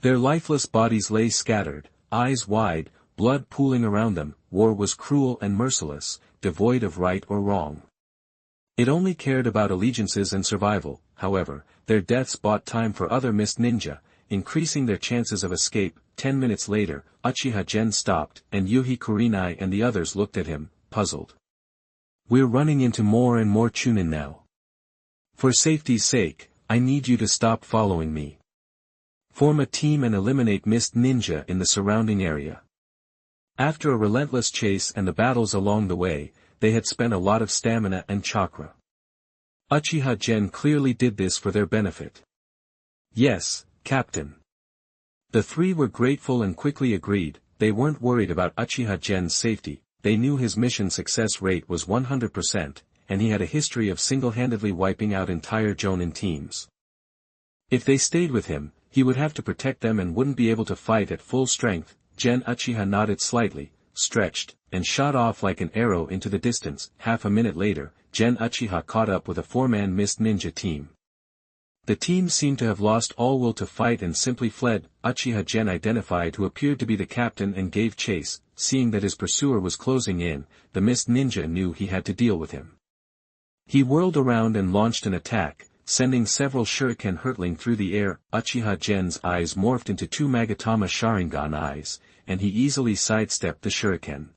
Their lifeless bodies lay scattered, eyes wide, blood pooling around them. War was cruel and merciless, devoid of right or wrong. It only cared about allegiances and survival. However, their deaths bought time for other Mist Ninja, increasing their chances of escape. 10 minutes later, Uchiha Gen stopped, and Yuhi Kurenai and the others looked at him, puzzled. We're running into more and more Chunin now. For safety's sake, I need you to stop following me. Form a team and eliminate Mist Ninja in the surrounding area. After a relentless chase and the battles along the way, they had spent a lot of stamina and chakra. Uchiha Gen clearly did this for their benefit. Yes, Captain. The three were grateful and quickly agreed. They weren't worried about Uchiha Gen's safety. They knew his mission success rate was 100%, and he had a history of single-handedly wiping out entire Jonin teams. If they stayed with him, he would have to protect them and wouldn't be able to fight at full strength. Gen Uchiha nodded slightly, stretched, and shot off like an arrow into the distance. Half a minute later, Gen Uchiha caught up with a 4-man Mist Ninja team. The team seemed to have lost all will to fight and simply fled. Uchiha Gen identified who appeared to be the captain and gave chase. Seeing that his pursuer was closing in, the Mist Ninja knew he had to deal with him. He whirled around and launched an attack, sending several shuriken hurtling through the air. Uchiha Gen's eyes morphed into 2 Magatama Sharingan eyes, and he easily sidestepped the shuriken.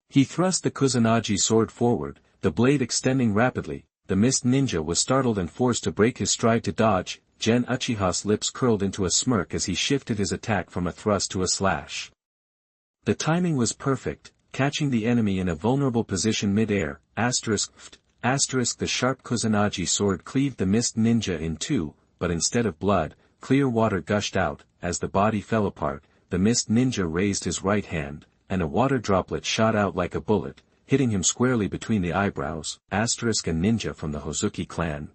He thrust the Kusanagi sword forward, the blade extending rapidly. The Mist Ninja was startled and forced to break his stride to dodge. Gen Uchiha's lips curled into a smirk as he shifted his attack from a thrust to a slash. The timing was perfect, catching the enemy in a vulnerable position mid-air. The sharp Kusanagi sword cleaved the Mist Ninja in 2, but instead of blood, clear water gushed out. As the body fell apart, the Mist Ninja raised his right hand, and a water droplet shot out like a bullet, hitting him squarely between the eyebrows. And ninja from the Hozuki clan,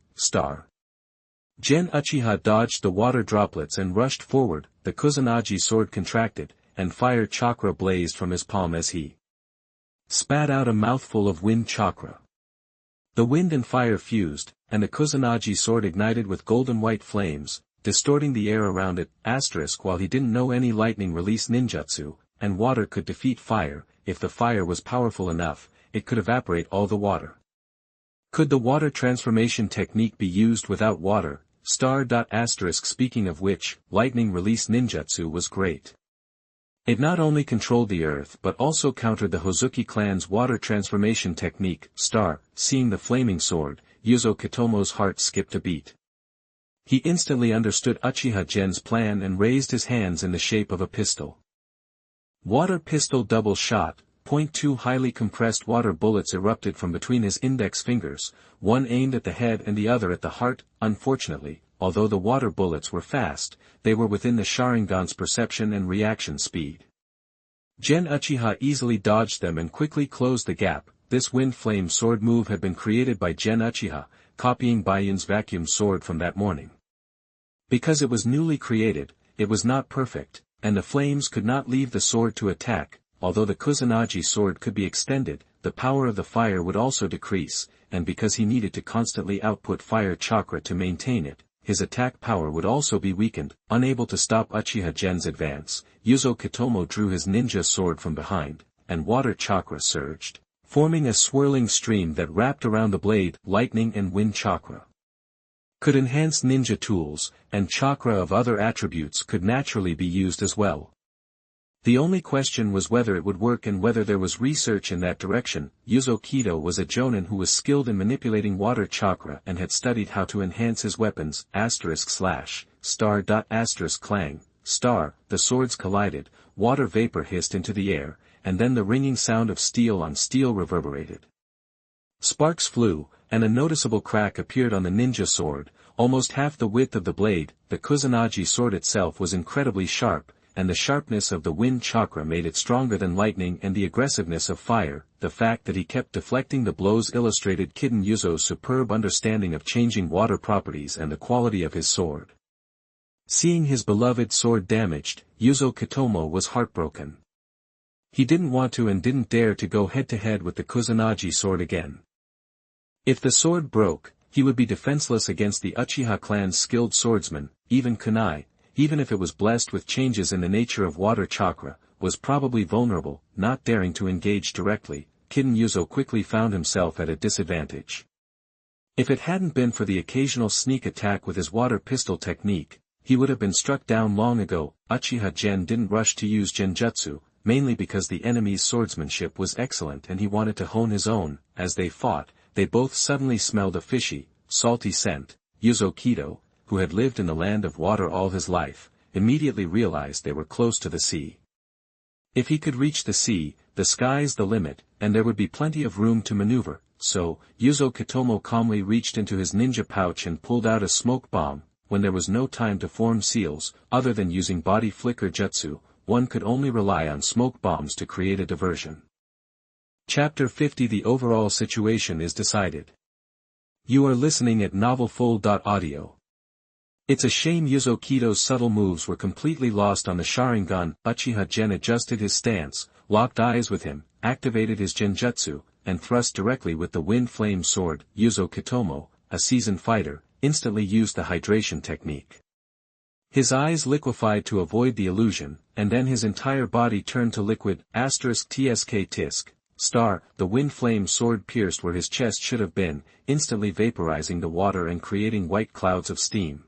Gen Uchiha dodged the water droplets and rushed forward, the Kusanagi sword contracted, and fire chakra blazed from his palm as he spat out a mouthful of wind chakra. The wind and fire fused, and the Kusanagi sword ignited with golden-white flames, distorting the air around it. While he didn't know any lightning release ninjutsu, and water could defeat fire, if the fire was powerful enough, it could evaporate all the water. Could the water transformation technique be used without water? Speaking of which, lightning release ninjutsu was great. It not only controlled the earth but also countered the Hozuki clan's water transformation technique. Seeing the flaming sword, Yuzo Kitomo's heart skipped a beat. He instantly understood Uchiha Gen's plan and raised his hands in the shape of a pistol. Water pistol double shot. .2 highly compressed water bullets erupted from between his index fingers, one aimed at the head and the other at the heart. Unfortunately, although the water bullets were fast, they were within the Sharingan's perception and reaction speed. Gen Uchiha easily dodged them and quickly closed the gap. This wind flame sword move had been created by Gen Uchiha, copying Bayun's vacuum sword from that morning. Because it was newly created, it was not perfect, and the flames could not leave the sword to attack. Although the Kusanagi sword could be extended, the power of the fire would also decrease, and because he needed to constantly output fire chakra to maintain it, his attack power would also be weakened. Unable to stop Uchiha Gen's advance, Yuzo Kitomo drew his ninja sword from behind, and water chakra surged, forming a swirling stream that wrapped around the blade. Lightning and wind chakra could enhance ninja tools, and chakra of other attributes could naturally be used as well. The only question was whether it would work and whether there was research in that direction. Yuzo Kido was a jonin who was skilled in manipulating water chakra and had studied how to enhance his weapons. */ clang, the swords collided, water vapor hissed into the air, and then the ringing sound of steel on steel reverberated. Sparks flew, and a noticeable crack appeared on the ninja sword, almost half the width of the blade. The Kusanagi sword itself was incredibly sharp, and the sharpness of the wind chakra made it stronger than lightning and the aggressiveness of fire. The fact that he kept deflecting the blows illustrated Kiden Yuzo's superb understanding of changing water properties and the quality of his sword. Seeing his beloved sword damaged, Yuzo Kitomo was heartbroken. He didn't want to and didn't dare to go head-to-head with the Kusanagi sword again. If the sword broke, he would be defenseless against the Uchiha clan's skilled swordsmen. Even kunai, even if it was blessed with changes in the nature of water chakra, was probably vulnerable. Not daring to engage directly, Kiden Yuzo quickly found himself at a disadvantage. If it hadn't been for the occasional sneak attack with his water pistol technique, he would have been struck down long ago. Uchiha Gen didn't rush to use genjutsu, mainly because the enemy's swordsmanship was excellent and he wanted to hone his own. As they fought, they both suddenly smelled a fishy, salty scent. Yuzo Kido, who had lived in the land of water all his life, immediately realized they were close to the sea. If he could reach the sea, the sky's the limit, and there would be plenty of room to maneuver. So, Yuzo Kitomo calmly reached into his ninja pouch and pulled out a smoke bomb. When there was no time to form seals, other than using body flicker jutsu, one could only rely on smoke bombs to create a diversion. Chapter 50. The overall situation is decided. You are listening at novelfull.audio. It's a shame Yuzo Kido's subtle moves were completely lost on the Sharingan. Uchiha Gen adjusted his stance, locked eyes with him, activated his genjutsu, and thrust directly with the wind flame sword. Yuzo Kitomo, a seasoned fighter, instantly used the hydration technique. His eyes liquefied to avoid the illusion, and then his entire body turned to liquid. *TSK the wind flame sword pierced where his chest should have been, instantly vaporizing the water and creating white clouds of steam.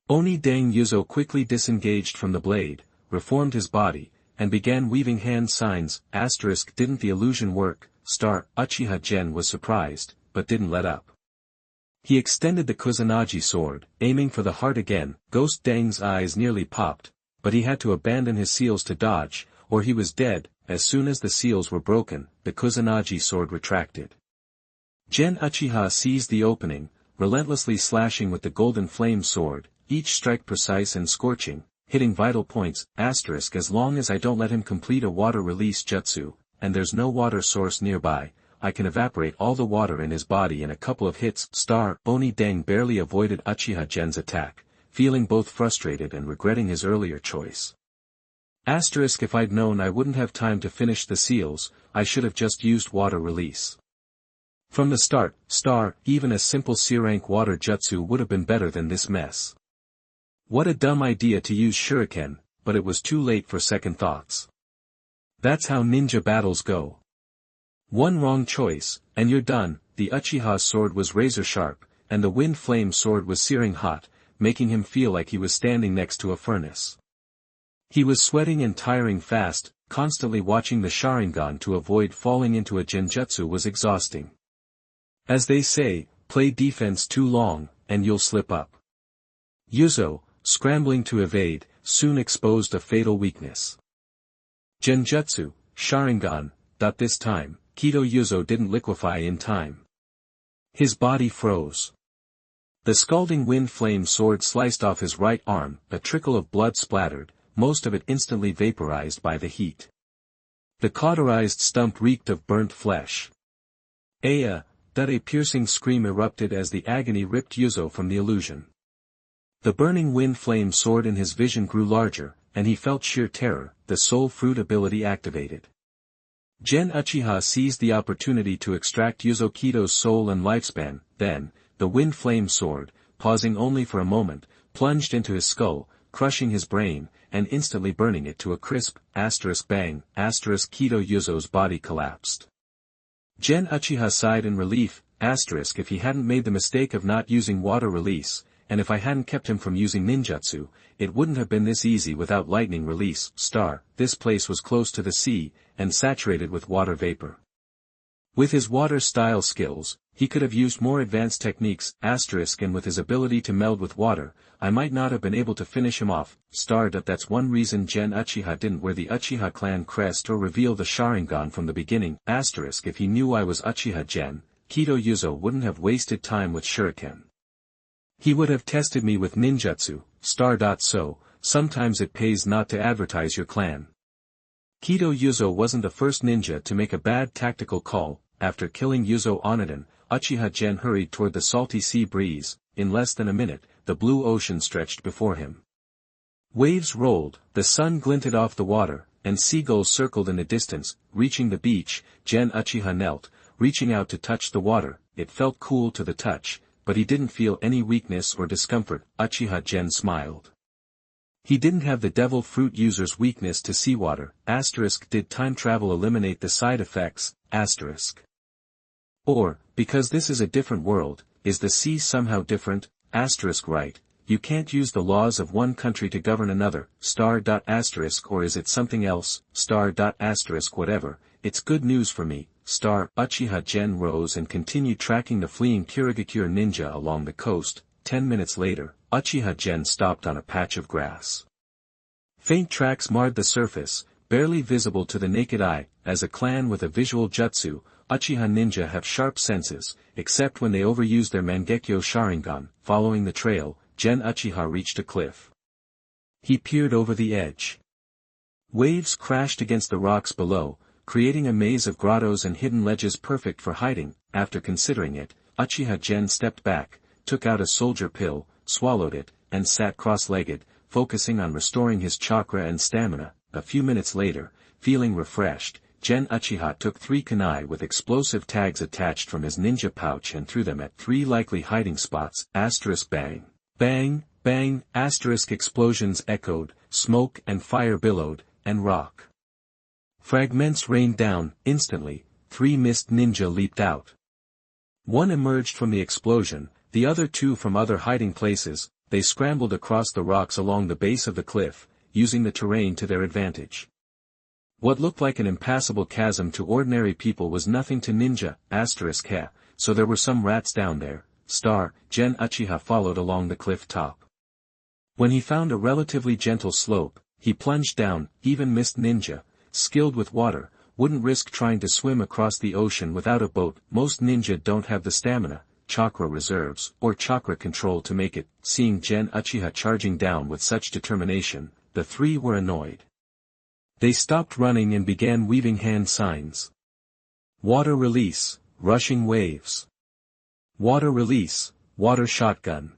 Oni Deng Yuzo quickly disengaged from the blade, reformed his body, and began weaving hand signs. Didn't the illusion work? Uchiha Gen was surprised, but didn't let up. He extended the Kusanagi sword, aiming for the heart again. Ghost Deng's eyes nearly popped, but he had to abandon his seals to dodge, or he was dead. As soon as the seals were broken, the Kusanagi sword retracted. Gen Uchiha seized the opening, relentlessly slashing with the golden flame sword, each strike precise and scorching, hitting vital points. As long as I don't let him complete a water release jutsu, and there's no water source nearby, I can evaporate all the water in his body in a couple of hits. Oni Deng barely avoided Uchiha Gen's attack, feeling both frustrated and regretting his earlier choice. If I'd known I wouldn't have time to finish the seals, I should have just used water release. From the start, even a simple C-rank water jutsu would have been better than this mess. What a dumb idea to use shuriken, but it was too late for second thoughts. That's how ninja battles go. One wrong choice, and you're done. The Uchiha's sword was razor sharp, and the wind flame sword was searing hot, making him feel like he was standing next to a furnace. He was sweating and tiring fast, constantly watching the Sharingan to avoid falling into a genjutsu was exhausting. As they say, play defense too long, and you'll slip up. Yuzo, scrambling to evade, soon exposed a fatal weakness. Genjutsu, Sharingan, this time, Kido Yuzo didn't liquefy in time. His body froze. The scalding wind flame sword sliced off his right arm, a trickle of blood splattered, most of it instantly vaporized by the heat. The cauterized stump reeked of burnt flesh. A piercing scream erupted as the agony ripped Yuzo from the illusion. The burning wind flame sword in his vision grew larger, and he felt sheer terror, the soul fruit ability activated. Gen Uchiha seized the opportunity to extract Yuzo Kido's soul and lifespan, then, the wind flame sword, pausing only for a moment, plunged into his skull, crushing his brain, and instantly burning it to a crisp, bang, Kido Yuzo's body collapsed. Gen Uchiha sighed in relief, if he hadn't made the mistake of not using water release, and if I hadn't kept him from using ninjutsu, it wouldn't have been this easy without lightning release. This place was close to the sea, and saturated with water vapor. With his water-style skills, he could have used more advanced techniques, and with his ability to meld with water, I might not have been able to finish him off. That's one reason Gen Uchiha didn't wear the Uchiha clan crest or reveal the Sharingan from the beginning. If he knew I was Uchiha Gen, Kido Yuzo wouldn't have wasted time with shuriken. He would have tested me with ninjutsu. So, sometimes it pays not to advertise your clan. Kido Yuzo wasn't the first ninja to make a bad tactical call. After killing Yuzo Oniden, Uchiha Gen hurried toward the salty sea breeze. In less than a minute, the blue ocean stretched before him. Waves rolled, the sun glinted off the water, and seagulls circled in the distance. Reaching the beach, Gen Uchiha knelt, reaching out to touch the water. It felt cool to the touch, but he didn't feel any weakness or discomfort. Uchiha Gen smiled. He didn't have the devil fruit user's weakness to seawater. Did time travel eliminate the side effects? Or, because this is a different world, is the sea somehow different? Right, you can't use the laws of one country to govern another. Or is it something else? Whatever, it's good news for me. Uchiha Gen rose and continued tracking the fleeing Kirigakure ninja along the coast. 10 minutes later, Uchiha Gen stopped on a patch of grass. Faint tracks marred the surface, barely visible to the naked eye. As a clan with a visual jutsu, Uchiha ninja have sharp senses, except when they overuse their Mangekyo Sharingan. Following the trail, Gen Uchiha reached a cliff. He peered over the edge. Waves crashed against the rocks below, creating a maze of grottos and hidden ledges perfect for hiding. After considering it, Uchiha Gen stepped back, took out a soldier pill, swallowed it, and sat cross-legged, focusing on restoring his chakra and stamina. A few minutes later, feeling refreshed, Gen Uchiha took 3 kunai with explosive tags attached from his ninja pouch and threw them at 3 likely hiding spots. Bang. Bang, bang, explosions echoed, smoke and fire billowed, and rock fragments rained down. Instantly, 3 mist ninja leaped out. One emerged from the explosion, the other 2 from other hiding places. They scrambled across the rocks along the base of the cliff, using the terrain to their advantage. What looked like an impassable chasm to ordinary people was nothing to ninja. So there were some rats down there. Gen Uchiha followed along the cliff top. When he found a relatively gentle slope, he plunged down. Even mist ninja, skilled with water, wouldn't risk trying to swim across the ocean without a boat. Most ninja don't have the stamina, chakra reserves, or chakra control to make it. Seeing Gen Uchiha charging down with such determination, the 3 were annoyed. They stopped running and began weaving hand signs. Water release, rushing waves. Water release, water shotgun.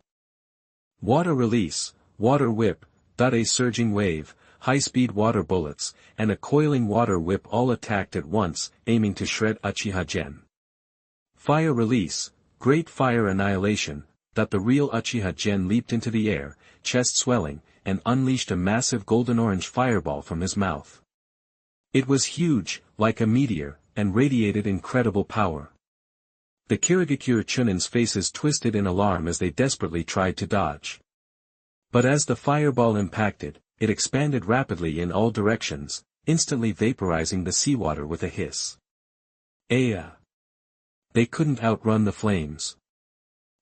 Water release, water whip, a surging wave, high-speed water bullets, and a coiling water whip all attacked at once, aiming to shred Uchiha Gen. Fire release, great fire annihilation, the real Uchiha Gen leaped into the air, chest swelling, and unleashed a massive golden-orange fireball from his mouth. It was huge, like a meteor, and radiated incredible power. The Kirigakure Chunins' faces twisted in alarm as they desperately tried to dodge. But as the fireball impacted, it expanded rapidly in all directions, instantly vaporizing the seawater with a hiss. Aya! They couldn't outrun the flames.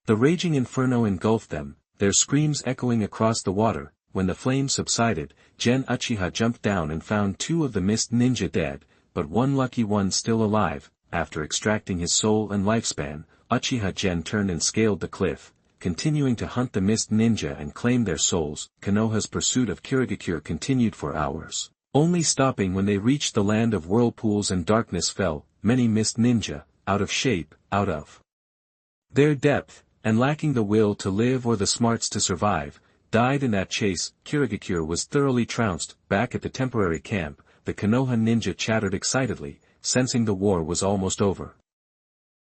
The raging inferno engulfed them, their screams echoing across the water. When the flames subsided, Gen Uchiha jumped down and found 2 of the mist ninja dead, but one lucky one still alive. After extracting his soul and lifespan, Uchiha Gen turned and scaled the cliff, continuing to hunt the mist ninja and claim their souls. Konoha's pursuit of Kirigakure continued for hours, only stopping when they reached the land of whirlpools and darkness fell. Many mist ninja, out of shape, out of their depth, and lacking the will to live or the smarts to survive, died in that chase. Kirigakure was thoroughly trounced. Back at the temporary camp, the Konoha ninja chattered excitedly, sensing the war was almost over.